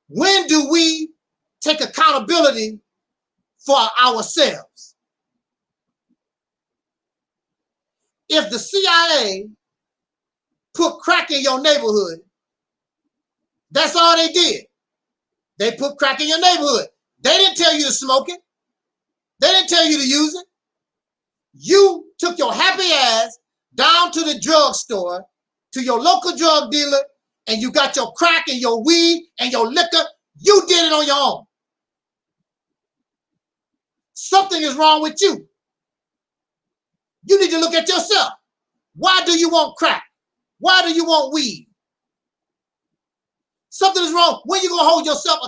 When do we take accountability for ourselves? If the CIA put crack in your neighborhood, that's all they did. They put crack in your neighborhood. They didn't tell you to smoke it. They didn't tell you to use it. You took your happy ass down to the drugstore, to your local drug dealer, and you got your crack and your weed and your liquor. You did it on your own. Something is wrong with you. You need to look at yourself. Why do you want crack? Why do you want weed? Something is wrong. When you going to hold yourself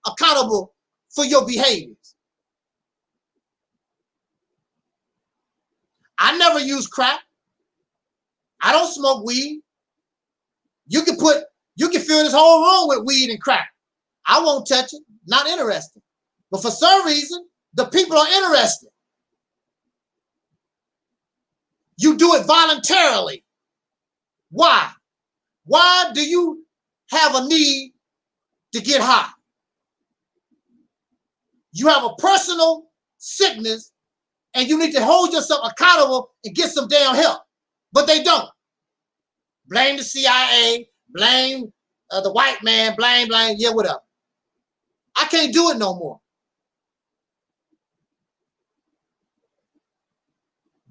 accountable for your behaviors? I never use crack. I don't smoke weed. You can fill this whole room with weed and crack. I won't touch it. Not interested. But for some reason, the people are interested. You do it voluntarily. Why? Why do you have a need to get high? You have a personal sickness and you need to hold yourself accountable and get some damn help. But they don't. Blame the CIA, blame the white man, blame, yeah, whatever. I can't do it no more.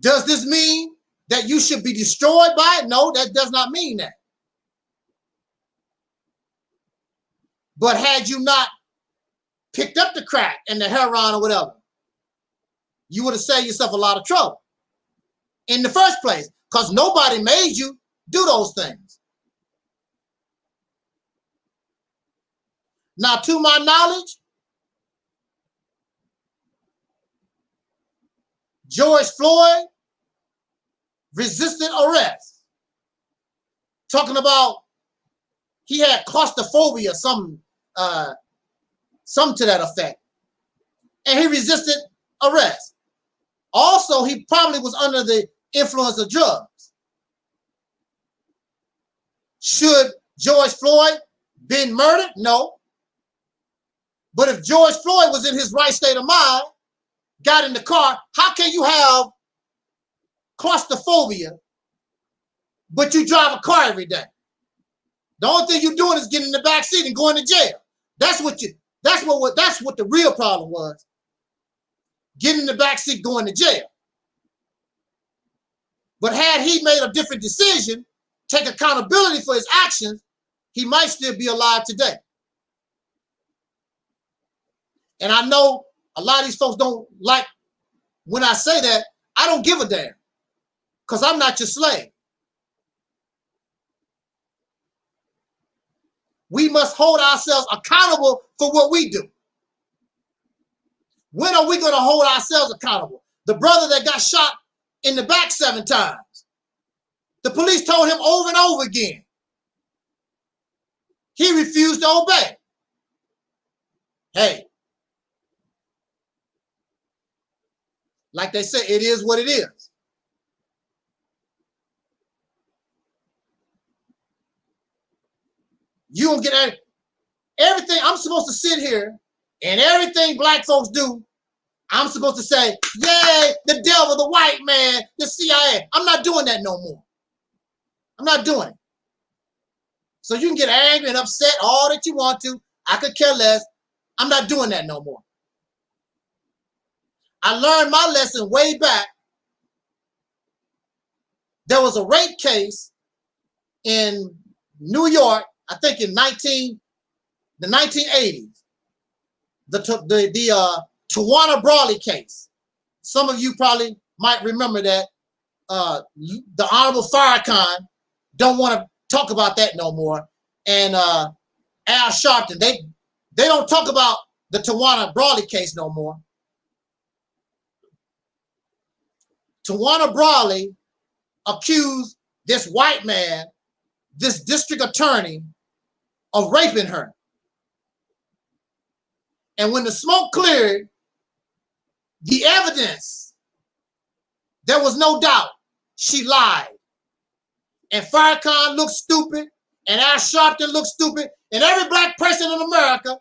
Does this mean that you should be destroyed by it? No, that does not mean that. But had you not picked up the crack and the heroin or whatever, you would have saved yourself a lot of trouble in the first place, because nobody made you do those things. Now, to my knowledge, George Floyd resisted arrest. Talking about he had claustrophobia, some to that effect. And he resisted arrest. Also, he probably was under the influence of drugs. Should George Floyd been murdered? No. But if George Floyd was in his right state of mind, got in the car, how can you have claustrophobia, but you drive a car every day? The only thing you're doing is getting in the back seat and going to jail. That's what the real problem was. Getting in the back seat, going to jail. But had he made a different decision, take accountability for his actions, he might still be alive today. And I know a lot of these folks don't like when I say that. I don't give a damn, because I'm not your slave. We must hold ourselves accountable for what we do. When are we going to hold ourselves accountable? The brother that got shot in the back 7 times. The police told him over and over again. He refused to obey. Hey, like they say, it is what it is. You don't get everything. I'm supposed to sit here and everything black folks do, I'm supposed to say, yay, the devil, the white man, the CIA. I'm not doing that no more. I'm not doing it. So you can get angry and upset all that you want to. I could care less. I'm not doing that no more. I learned my lesson way back. There was a rape case in New York, I think in the 1980s. The Tawana Brawley case. Some of you probably might remember that. The Honorable Farrakhan don't want to talk about that no more. And Al Sharpton, they don't talk about the Tawana Brawley case no more. Tawana Brawley accused this white man, this district attorney, of raping her. And when the smoke cleared, the evidence, there was no doubt she lied. And Farrakhan looked stupid, and Al Sharpton looked stupid, and every black person in America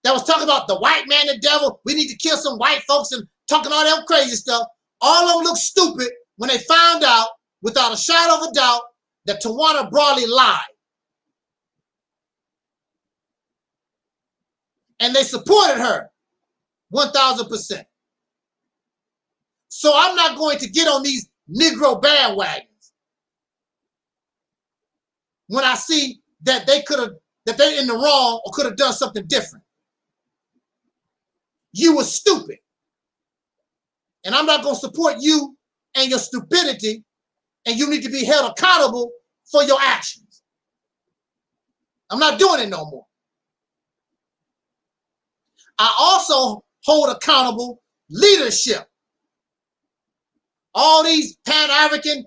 that was talking about the white man, the devil, we need to kill some white folks and talking all that crazy stuff, all of them looked stupid when they found out, without a shadow of a doubt, that Tawana Brawley lied. And they supported her 1,000%. So I'm not going to get on these Negro bandwagons when I see that they're in the wrong or could have done something different. You were stupid. And I'm not going to support you and your stupidity, and you need to be held accountable for your actions. I'm not doing it no more. I also hold accountable leadership. All these Pan-African,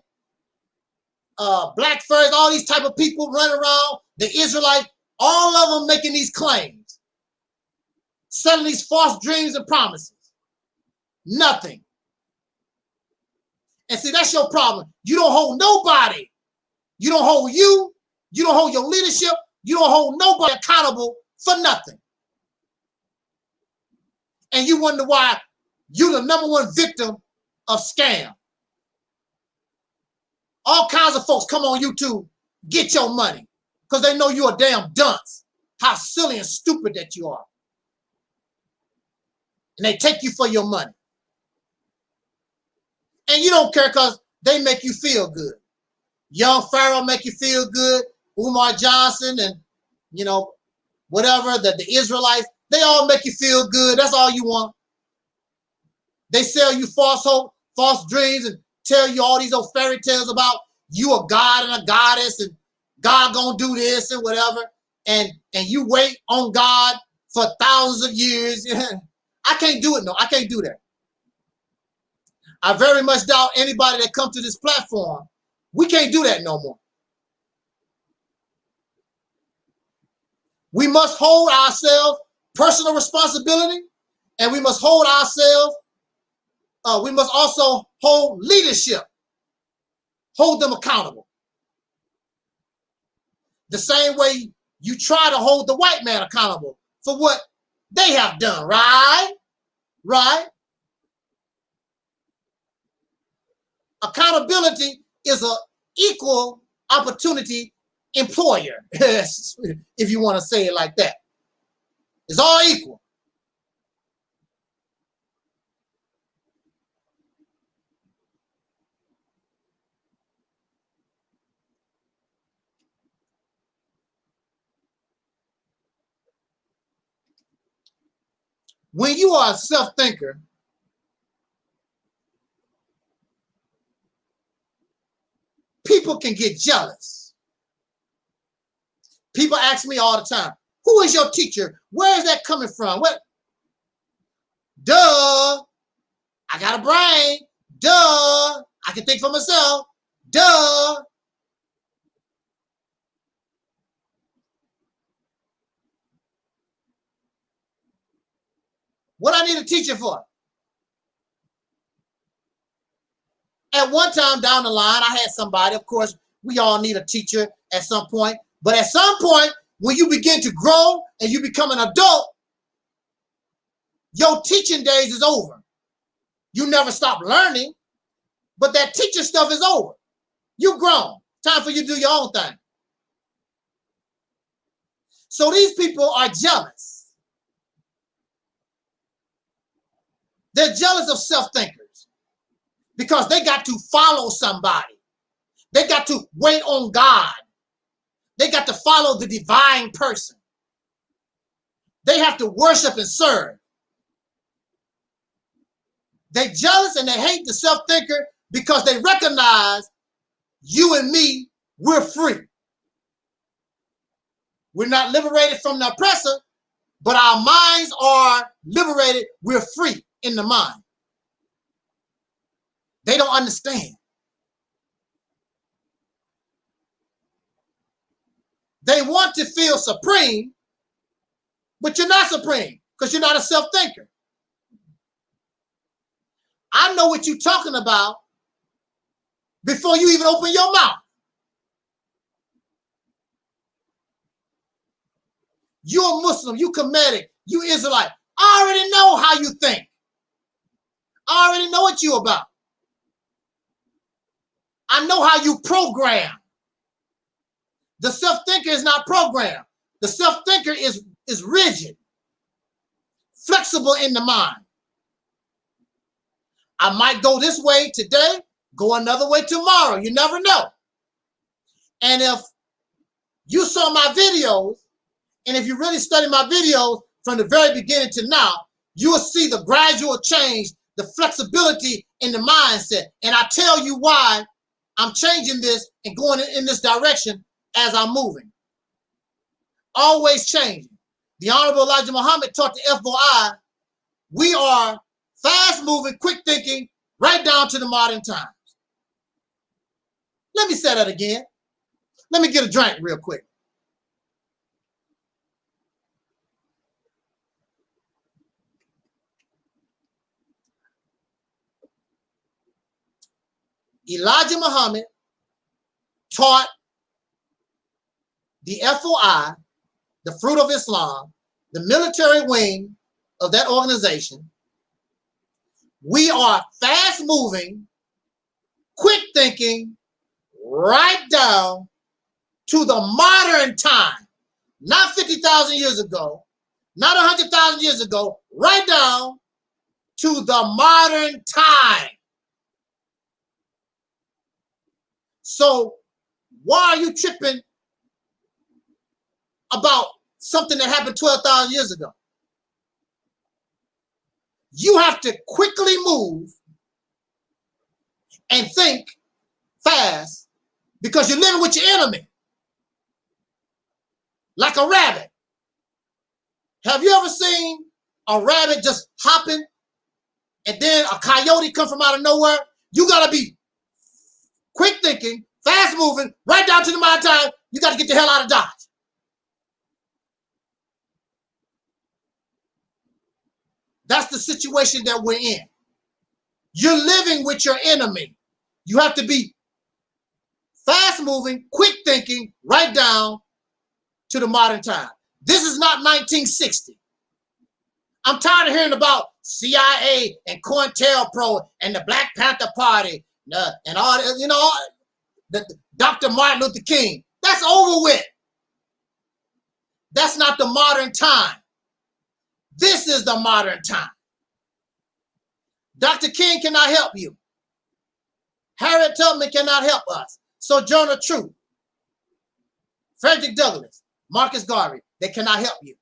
Black Furs, all these type of people running around, the Israelites, all of them making these claims, selling these false dreams and promises. Nothing. And see, that's your problem. You don't hold nobody. You don't hold you. You don't hold your leadership. You don't hold nobody accountable for nothing. And you wonder why you're the #1 victim of scam. All kinds of folks come on YouTube, get your money, because they know you're a damn dunce. How silly and stupid that you are. And they take you for your money. And you don't care because they make you feel good. Young Pharaoh make you feel good. Umar Johnson and, you know, whatever, the Israelites, they all make you feel good. That's all you want. They sell you false hope, false dreams, and tell you all these old fairy tales about you a god and a goddess and God gonna do this and whatever. And you wait on God for thousands of years. I can't do it. No, I can't do that. I very much doubt anybody that comes to this platform. We can't do that no more. We must hold ourselves personal responsibility, and we must hold ourselves, we must also hold leadership, hold them accountable. The same way you try to hold the white man accountable for what they have done, right? Right? Accountability is an equal opportunity employer, if you want to say it like that. It's all equal. When you are a self-thinker, people can get jealous. People ask me all the time, who is your teacher? Where is that coming from? What? Duh. I got a brain. Duh. I can think for myself. Duh. What I need a teacher for? At one time down the line, I had somebody, of course, we all need a teacher at some point. But at some point, when you begin to grow and you become an adult, your teaching days is over. You never stop learning, but that teacher stuff is over. You grown. Time for you to do your own thing. So these people are jealous. They're jealous of self-thinkers because they got to follow somebody. They got to wait on God. They got to follow the divine person. They have to worship and serve. They're jealous and they hate the self-thinker because they recognize you and me, we're free. We're not liberated from the oppressor, but our minds are liberated. We're free in the mind. They don't understand. They want to feel supreme, but you're not supreme because you're not a self-thinker. I know what you're talking about before you even open your mouth. You're a Muslim, you Kemetic, you Israelite. I already know how you think. I already know what you're about. I know how you program. The self-thinker is not programmed. The self-thinker is rigid, flexible in the mind. I might go this way today, go another way tomorrow. You never know. And if you saw my videos, and if you really study my videos from the very beginning to now, you will see the gradual change, the flexibility in the mindset. And I tell you why I'm changing this and going in this direction as I'm moving. Always changing. The Honorable Elijah Muhammad taught the FOI, we are fast-moving, quick-thinking, right down to the modern times. Let me say that again. Let me get a drink real quick. Elijah Muhammad taught the FOI, the Fruit of Islam, the military wing of that organization. We are fast-moving, quick-thinking, right down to the modern time. Not 50,000 years ago, not 100,000 years ago, right down to the modern time. So why are you tripping about something that happened 12,000 years ago? You have to quickly move and think fast because you're living with your enemy. Like a rabbit. Have you ever seen a rabbit just hopping and then a coyote come from out of nowhere? You got to be quick thinking, fast moving, right down to the modern time. You got to get the hell out of Dodge. That's the situation that we're in. You're living with your enemy. You have to be fast moving, quick thinking, right down to the modern time. This is not 1960. I'm tired of hearing about CIA and COINTELPRO and the Black Panther Party and all that, you know, Dr. Martin Luther King. That's over with. That's not the modern time. This is the modern time. Dr. King cannot help you. Harriet Tubman cannot help us. Sojourner Truth, Frederick Douglass, Marcus Garvey, they cannot help you.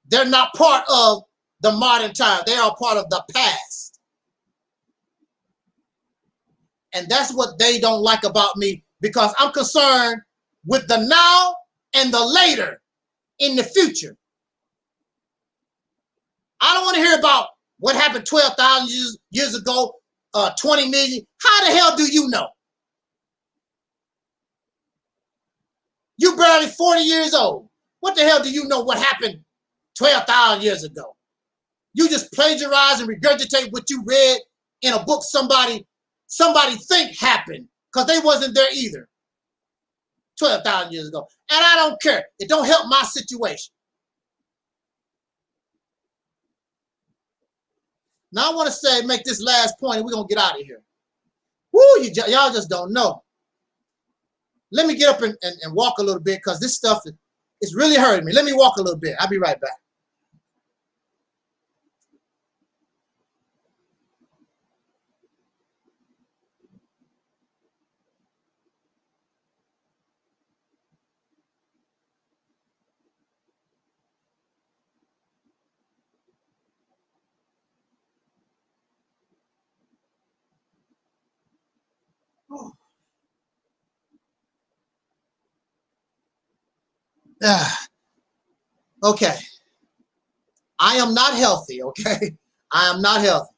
They're not part of the modern time. They are part of the past. And that's what they don't like about me, because I'm concerned with the now and the later in the future. I don't want to hear about what happened 12,000 years ago, 20 million. How the hell do you know? You're barely 40 years old. What the hell do you know what happened 12,000 years ago? You just plagiarize and regurgitate what you read in a book somebody think happened, because they wasn't there either 12,000 years ago. And I don't care. It don't help my situation. Now I want to make this last point, and we're going to get out of here. Woo, y'all just don't know. Let me get up and walk a little bit, because this stuff is really hurting me. Let me walk a little bit. I'll be right back. Okay. I am not healthy, okay? I am not healthy.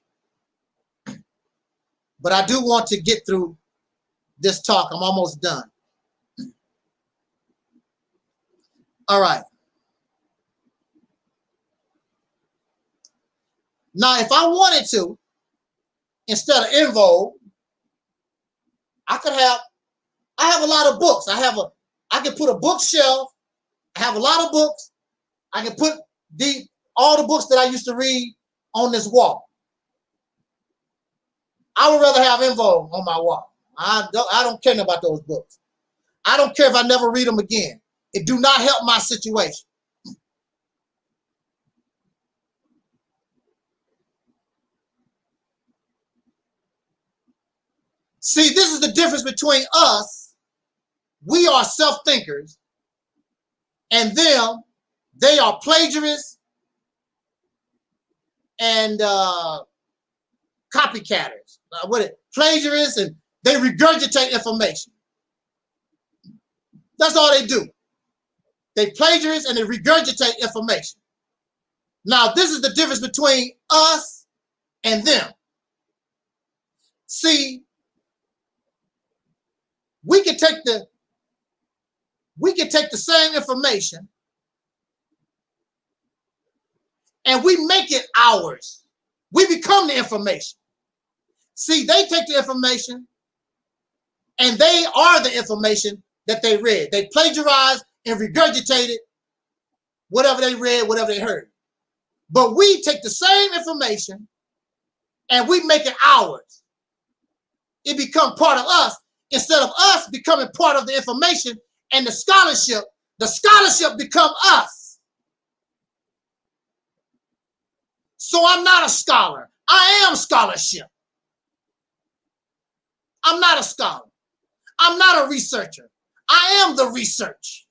But I do want to get through this talk. I'm almost done. All right. Now, if I wanted to, instead of Invo, I have a lot of books. I can put a bookshelf. I have a lot of books. I can put all the books that I used to read on this wall. I would rather have Invo on my wall. I don't care about those books. I don't care if I never read them again. It do not help my situation. See, this is the difference between us. We are self-thinkers, and them, they are plagiarists and copycatters. Plagiarists, and they regurgitate information. That's all they do. They plagiarize and they regurgitate information. Now, this is the difference between us and them. See, we can take the same information and we make it ours. We become the information. See, they take the information and they are the information that they read. They plagiarized and regurgitated whatever they read, whatever they heard. But we take the same information and we make it ours. It becomes part of us instead of us becoming part of the information and the scholarship become us. So I'm not a scholar. I am scholarship. I'm not a scholar. I'm not a researcher. I am the research.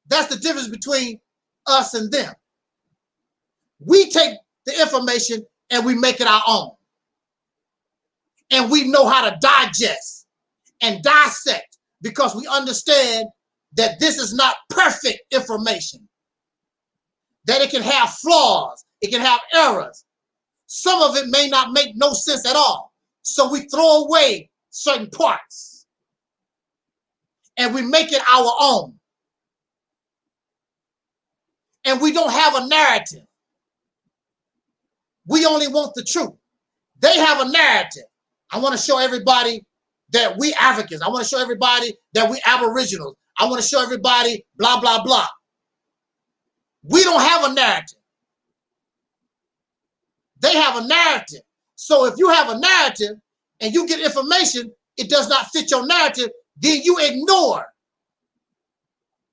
That's the difference between us and them. We take the information and we make it our own. And we know how to digest and dissect because we understand that this is not perfect information. That it can have flaws. It can have errors. Some of it may not make no sense at all. So we throw away certain parts. And we make it our own. And we don't have a narrative. We only want the truth. They have a narrative. I want to show everybody that we Africans. I want to show everybody that we Aboriginals. I want to show everybody blah, blah, blah. We don't have a narrative. They have a narrative. So if you have a narrative and you get information, it does not fit your narrative, then you ignore.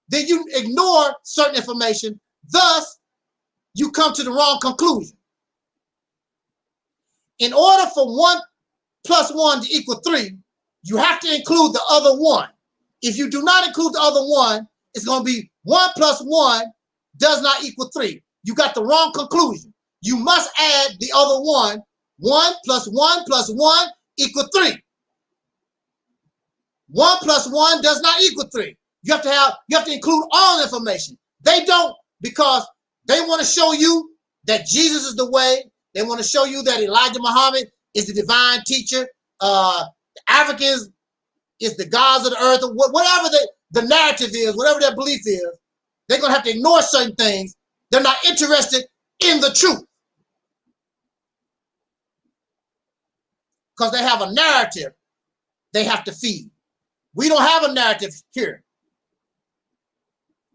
Then you ignore certain information. Thus, you come to the wrong conclusion. In order for 1 + 1 to equal 3, you have to include the other one. If you do not include the other one, it's going to be 1 + 1 does not equal 3. You got the wrong conclusion. You must add the other one. 1 + 1 + 1 equal 3. 1 + 1 does not equal 3. You have to include all information. They don't, because they want to show you that Jesus is the way. They want to show you that Elijah Muhammad is the divine teacher. The Africans is the gods of the earth. Or whatever the narrative is, whatever their belief is, they're going to have to ignore certain things. They're not interested in the truth. Because they have a narrative they have to feed. We don't have a narrative here.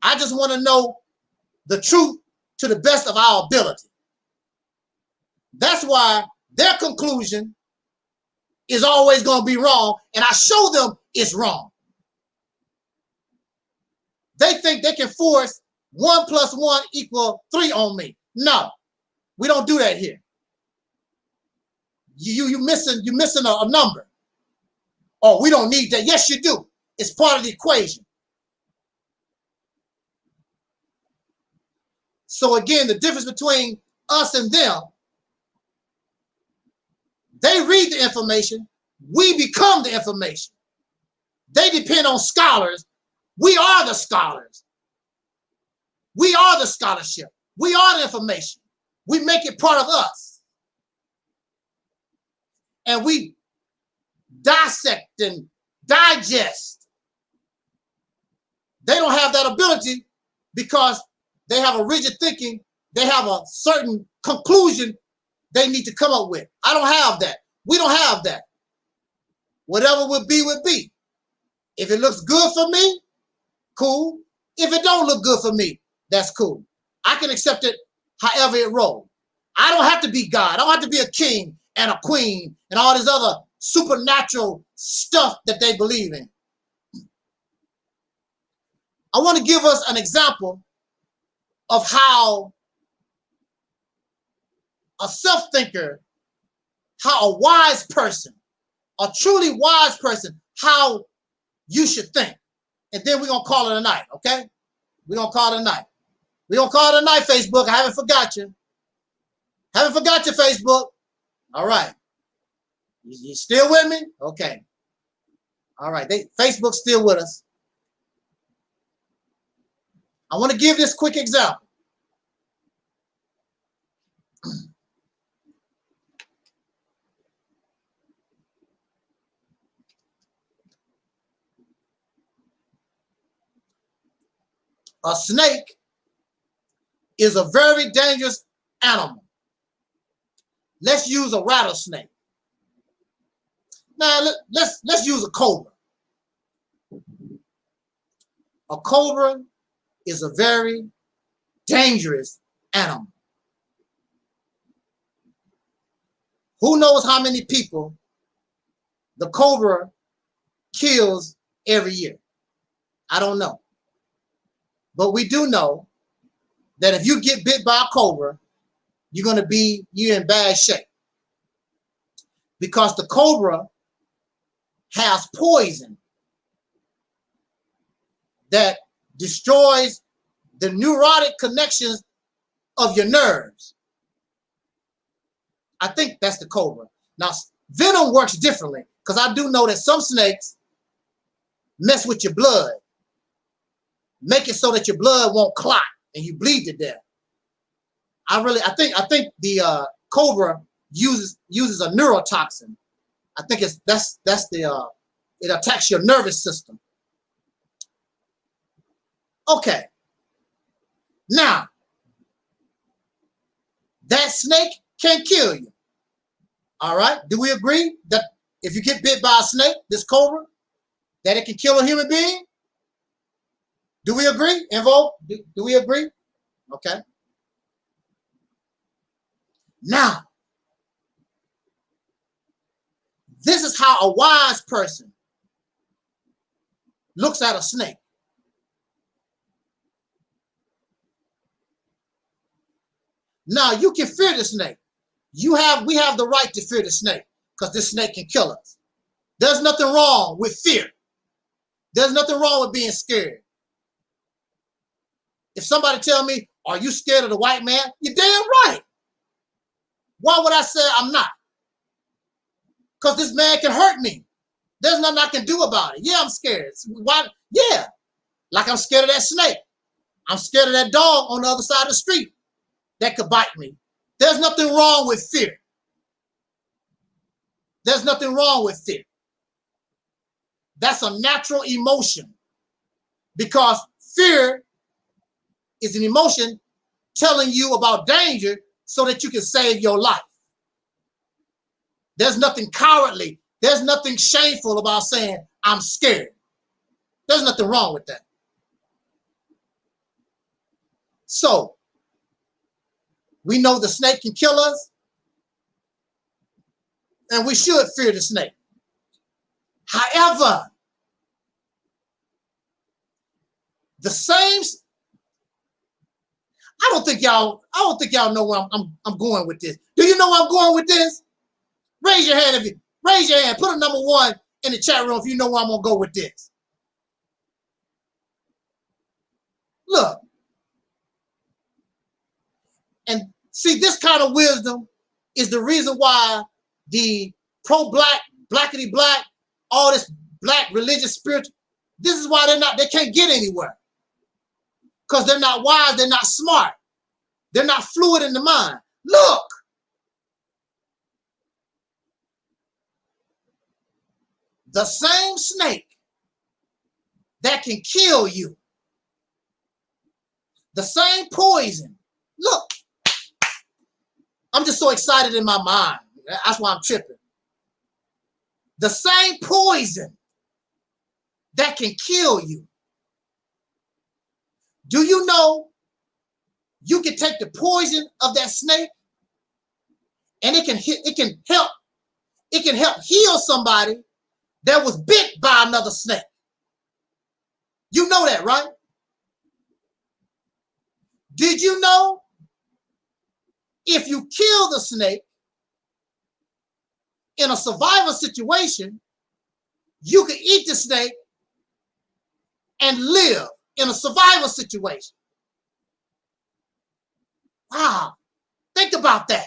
I just want to know the truth to the best of our ability. That's why their conclusion is always going to be wrong, and I show them it's wrong. They think they can force 1 + 1 equal 3 on me. No, we don't do that here. You missing a number. Oh, we don't need that. Yes, you do. It's part of the equation. So again, the difference between us and them, they read the information, we become the information. They depend on scholars. We are the scholars. We are the scholarship. We are the information. We make it part of us. And we dissect and digest. They don't have that ability because they have a rigid thinking. They have a certain conclusion they need to come up with. I don't have that. We don't have that. Whatever would be, would be. If it looks good for me, cool. If it don't look good for me, that's cool. I can accept it however it rolls. I don't have to be God. I don't have to be a king and a queen and all this other supernatural stuff that they believe in. I want to give us an example of how a self-thinker, how a wise person, a truly wise person, how you should think. And then we're going to call it a night, okay? We're going to call it a night. We're going to call it a night, Facebook. I haven't forgot you. Haven't forgot you, Facebook. All right. You still with me? Okay. All right. Facebook's still with us. I want to give this quick example. A snake is a very dangerous animal. Let's use a rattlesnake. Now let's use a cobra. A cobra is a very dangerous animal. Who knows how many people the cobra kills every year? I don't know. But we do know that if you get bit by a cobra, you're in bad shape. Because the cobra has poison that destroys the neurotic connections of your nerves. I think that's the cobra. Now, venom works differently, because I do know that some snakes mess with your blood, make it so that your blood won't clot and you bleed to death. I think the cobra uses a neurotoxin. I think that's the it attacks your nervous system. Okay. Now, that snake can kill you. All right. Do we agree that if you get bit by a snake, this cobra, that it can kill a human being? Do we agree? Invo? Do we agree? Okay. Now, this is how a wise person looks at a snake. Now, you can fear the snake. We have the right to fear the snake, because this snake can kill us. There's nothing wrong with fear. There's nothing wrong with being scared. If somebody tell me, are you scared of the white man? You're damn right. Why would I say I'm not? Because this man can hurt me. There's nothing I can do about it. Yeah, I'm scared. Why? Yeah, like I'm scared of that snake. I'm scared of that dog on the other side of the street that could bite me. There's nothing wrong with fear. There's nothing wrong with fear. That's a natural emotion, because fear is an emotion telling you about danger so that you can save your life. There's nothing cowardly. There's nothing shameful about saying, I'm scared. There's nothing wrong with that. So, we know the snake can kill us, and we should fear the snake. However, the same, I don't think y'all know where I'm going with this. Do you know where I'm going with this? Raise your hand raise your hand. Put a number 1 in the chat room if you know where I'm gonna go with this. Look. And see, this kind of wisdom is the reason why the pro-black, blackity-black, all this black religious spiritual, this is why they can't get anywhere. Because they're not wise, they're not smart. They're not fluid in the mind. Look. The same snake that can kill you, the same poison. Look, I'm just so excited in my mind. That's why I'm tripping. The same poison that can kill you. Do you know you can take the poison of that snake and it can help heal somebody that was bit by another snake. You know that, right? Did you know if you kill the snake, in a survival situation, you can eat the snake and live in a survival situation. Wow, think about that.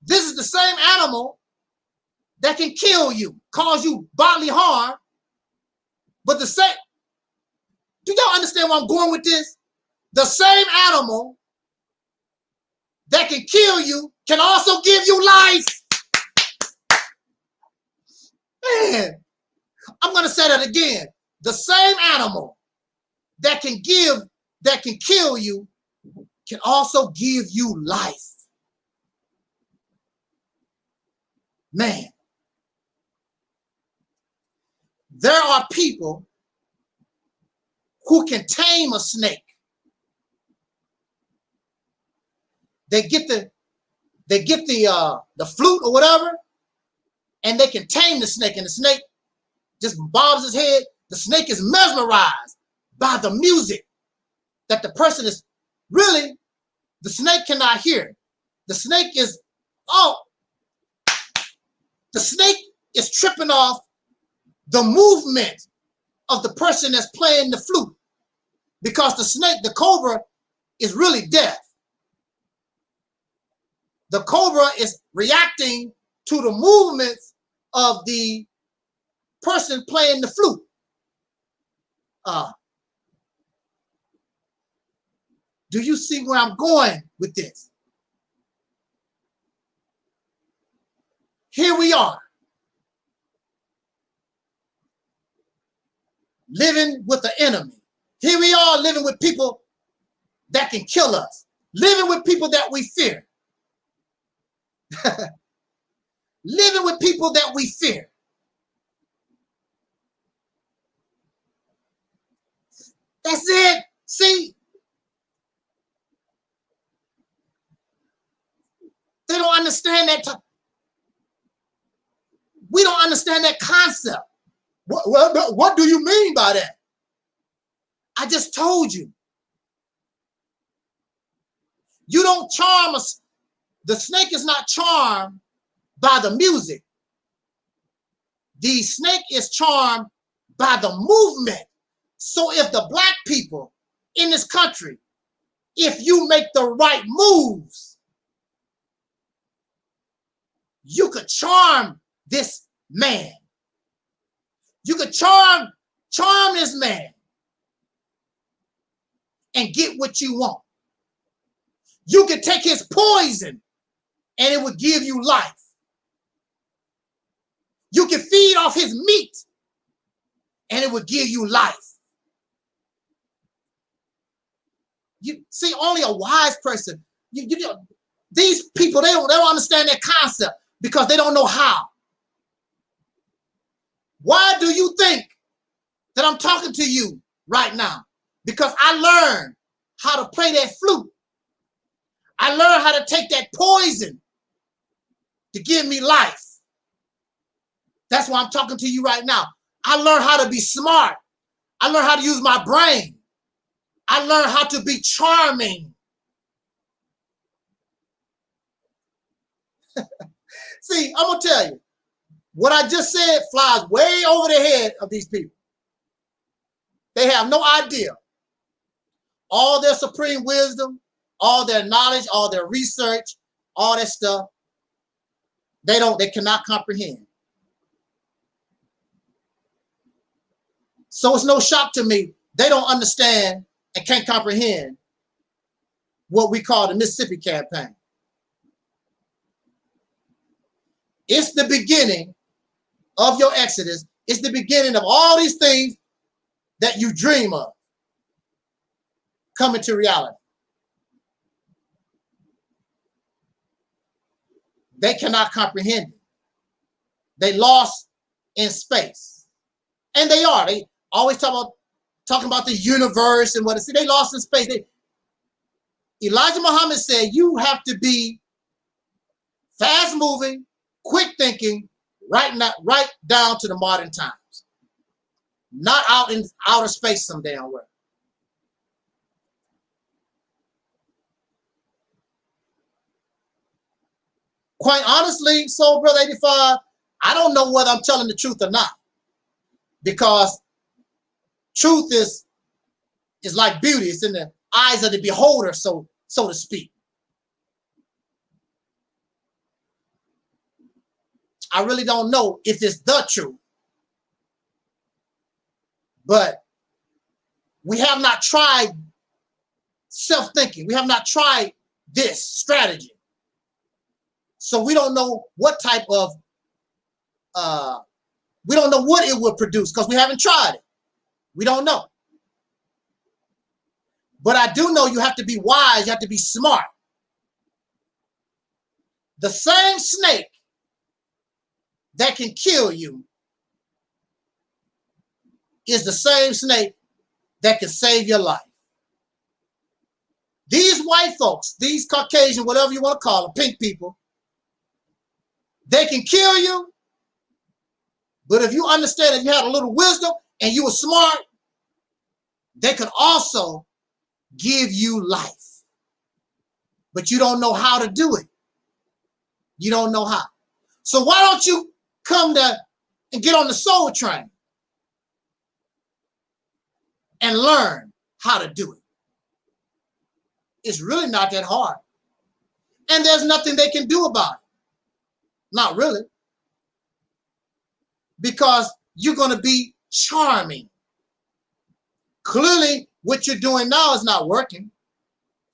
This is the same animal that can kill you, cause you bodily harm, but the same, do y'all understand where I'm going with this? The same animal that can kill you can also give you life. Man, I'm gonna say that again. The same animal that can kill you can also give you life. Man, there are people who can tame a snake. They get the flute or whatever, and they can tame the snake, and the snake just bobs his head. The snake is mesmerized by the music that the person is really, the snake cannot hear. The snake is, the snake is tripping off the movement of the person that's playing the flute, because the snake, the cobra, is really deaf. The cobra is reacting to the movements of the person playing the flute. Do you see where I'm going with this? Here we are, living with the enemy. Here we are living with people that can kill us, living with people that we fear. Living with people that we fear. That's it. See, they don't understand that. We don't understand that concept. What do you mean by that? I just told you. You don't charm us. The snake is not charmed by the music. The snake is charmed by the movement. So if the black people in this country, if you make the right moves, you could charm this man. You could charm this man and get what you want. You could take his poison and it would give you life. You can feed off his meat and it would give you life. You see, only a wise person, these people, they don't understand that concept because they don't know how. Why do you think that I'm talking to you right now? Because I learned how to play that flute. I learned how to take that poison to give me life. That's why I'm talking to you right now. I learned how to be smart. I learned how to use my brain. I learned how to be charming. See, I'm going to tell you, what I just said flies way over the head of these people. They have no idea. All their supreme wisdom, all their knowledge, all their research, all that stuff, they cannot comprehend. So it's no shock to me. They don't understand and can't comprehend what we call the Mississippi Campaign. It's the beginning of your exodus. It's the beginning of all these things that you dream of coming to reality. They cannot comprehend it. They lost in space. And they are. They always talking about the universe and what it's. They lost in space. Elijah Muhammad said, you have to be fast moving, quick thinking, right down to the modern times. Not out in outer space some damn where. quite honestly, Soul Brother 85, I don't know whether I'm telling the truth or not, because truth is like beauty. It's in the eyes of the beholder, so to speak. I really don't know if it's the truth, but we have not tried self-thinking. We have not tried this strategy. So we don't know what type of, we don't know what it would produce because we haven't tried it. We don't know. But I do know you have to be wise. You have to be smart. The same snake that can kill you is the same snake that can save your life. These white folks, these Caucasian, whatever you want to call them, pink people, they can kill you. But if you understand that you had a little wisdom and you were smart, they could also give you life. But you don't know how to do it. You don't know how. So why don't you come to and get on the soul train and learn how to do it? It's really not that hard. And there's nothing they can do about it. Not really. Because you're going to be charming. Clearly, what you're doing now is not working.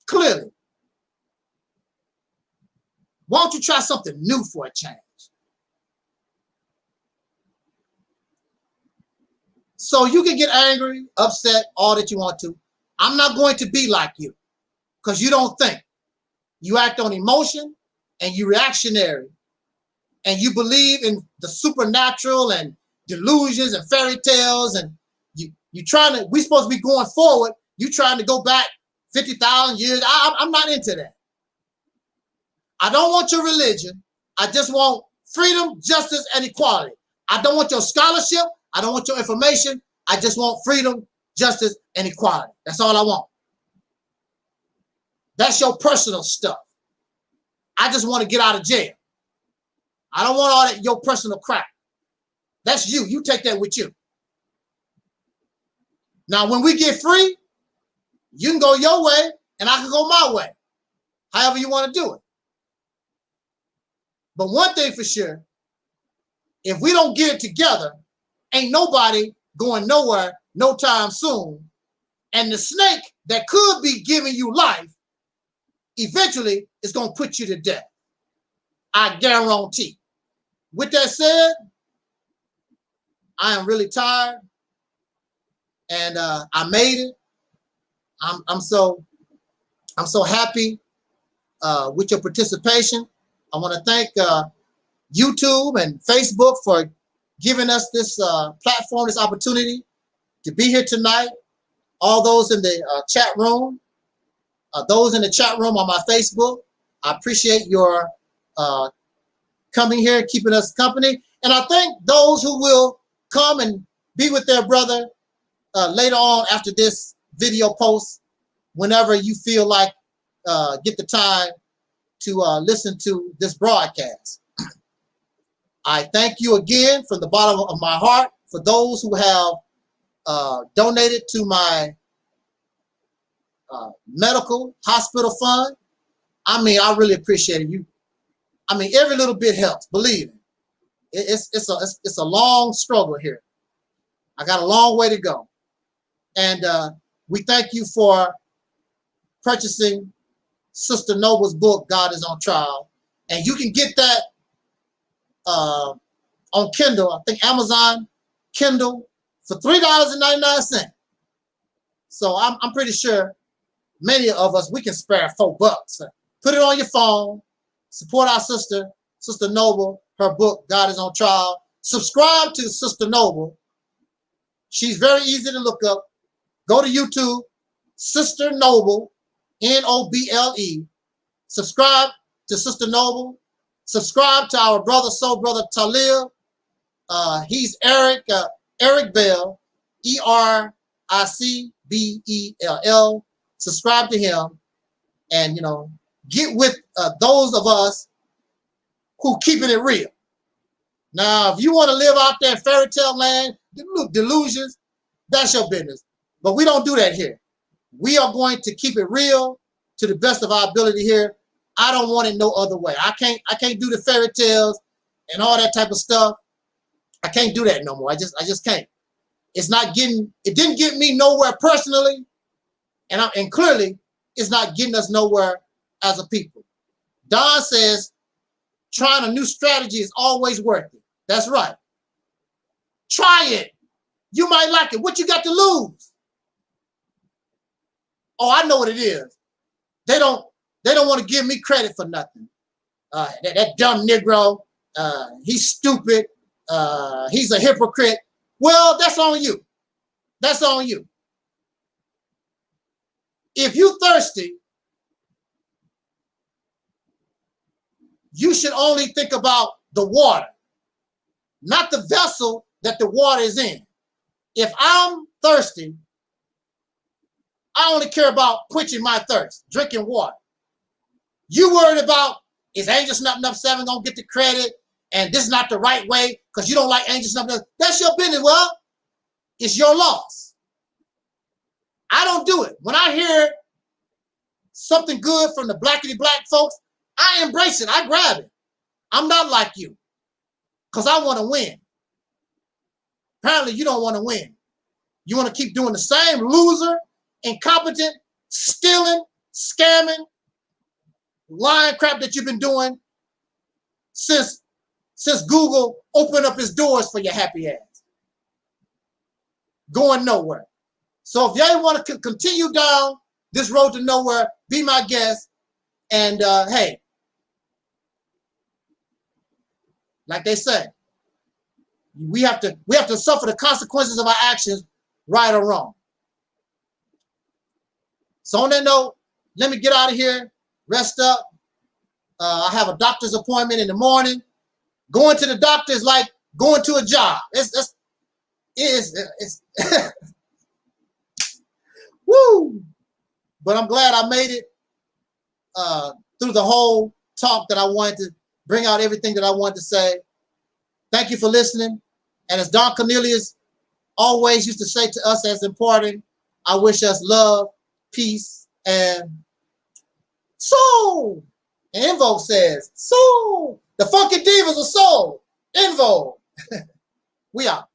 Clearly. Why don't you try something new for a change? So you can get angry, upset, all that you want to. I'm not going to be like you because you don't think. You act on emotion and you're reactionary and you believe in the supernatural and delusions and fairy tales, and you trying to, we're supposed to be going forward. You trying to go back 50,000 years. I'm not into that. I don't want your religion. I just want freedom, justice, and equality. I don't want your scholarship. I don't want your information. I just want freedom, justice, and equality. That's all I want. That's your personal stuff. I just want to get out of jail. I don't want all that, your personal crap. That's you. You take that with you. Now, when we get free, you can go your way and I can go my way. However you want to do it. But one thing for sure, if we don't get it together, ain't nobody going nowhere no time soon. And the snake that could be giving you life, eventually is going to put you to death. I guarantee. With that said, I am really tired. And I made it. I'm so happy with your participation. I want to thank YouTube and Facebook for giving us this platform, this opportunity to be here tonight. All those in the chat room, those in the chat room on my Facebook, I appreciate your coming here and keeping us company. And I thank those who will come and be with their brother later on after this video post, whenever you feel like get the time to listen to this broadcast. I thank you again from the bottom of my heart for those who have donated to my medical hospital fund. I mean, I really appreciate it. I mean, every little bit helps. Believe me, it's a long struggle here. I got a long way to go, and we thank you for purchasing Sister Noble's book, God is on Trial, and you can get that on Kindle. I think Amazon Kindle for $3.99. So I'm pretty sure many of us, we can spare $4. Put it on your phone. Support our sister, Sister Noble, her book, God is on Trial. Subscribe to Sister Noble. She's very easy to look up. Go to YouTube, Sister Noble, N-O-B-L-E. Subscribe to Sister Noble. Subscribe to our brother, soul brother, Taalik. He's Eric Bell, E-R-I-C-B-E-L-L. Subscribe to him, and get with those of us who keeping it real. Now, if you want to live out there in fairy tale land, delusions, that's your business. But we don't do that here. We are going to keep it real to the best of our ability here. I don't want it no other way. I can't do the fairy tales and all that type of stuff. I can't do that no more. I just can't. It didn't get me nowhere personally, and clearly it's not getting us nowhere as a people. Don says trying a new strategy is always worth it. That's right. Try it. You might like it. What you got to lose? Oh, I know what it is. They don't want to give me credit for nothing. That dumb Negro, he's stupid. He's a hypocrite. Well, that's on you. That's on you. If you thirsty, you should only think about the water, not the vessel that the water is in. If I'm thirsty, I only care about quenching my thirst, drinking water. You worried about, is Angel Snuffing Up 7 gonna get the credit, and this is not the right way because you don't like Angel Snuffing Up? That's your business. Well, it's your loss. I don't do it. When I hear something good from the blackity black folks, I embrace it. I grab it. I'm not like you because I want to win. Apparently, you don't want to win. You want to keep doing the same loser, incompetent, stealing, scamming, lying crap that you've been doing since Google opened up its doors for your happy ass. Going nowhere. So if y'all want to continue down this road to nowhere, be my guest. And hey, like they say, we have to suffer the consequences of our actions, right or wrong. So on that note, let me get out of here, rest up. I have a doctor's appointment in the morning. Going to the doctor is like going to a job. It's woo! But I'm glad I made it through the whole talk that I wanted to bring out everything that I wanted to say. Thank you for listening. And as Don Cornelius always used to say to us as imparting, I wish us love, peace, and soul. And Invo says, soul. The Funky Divas of soul. Invo. We out.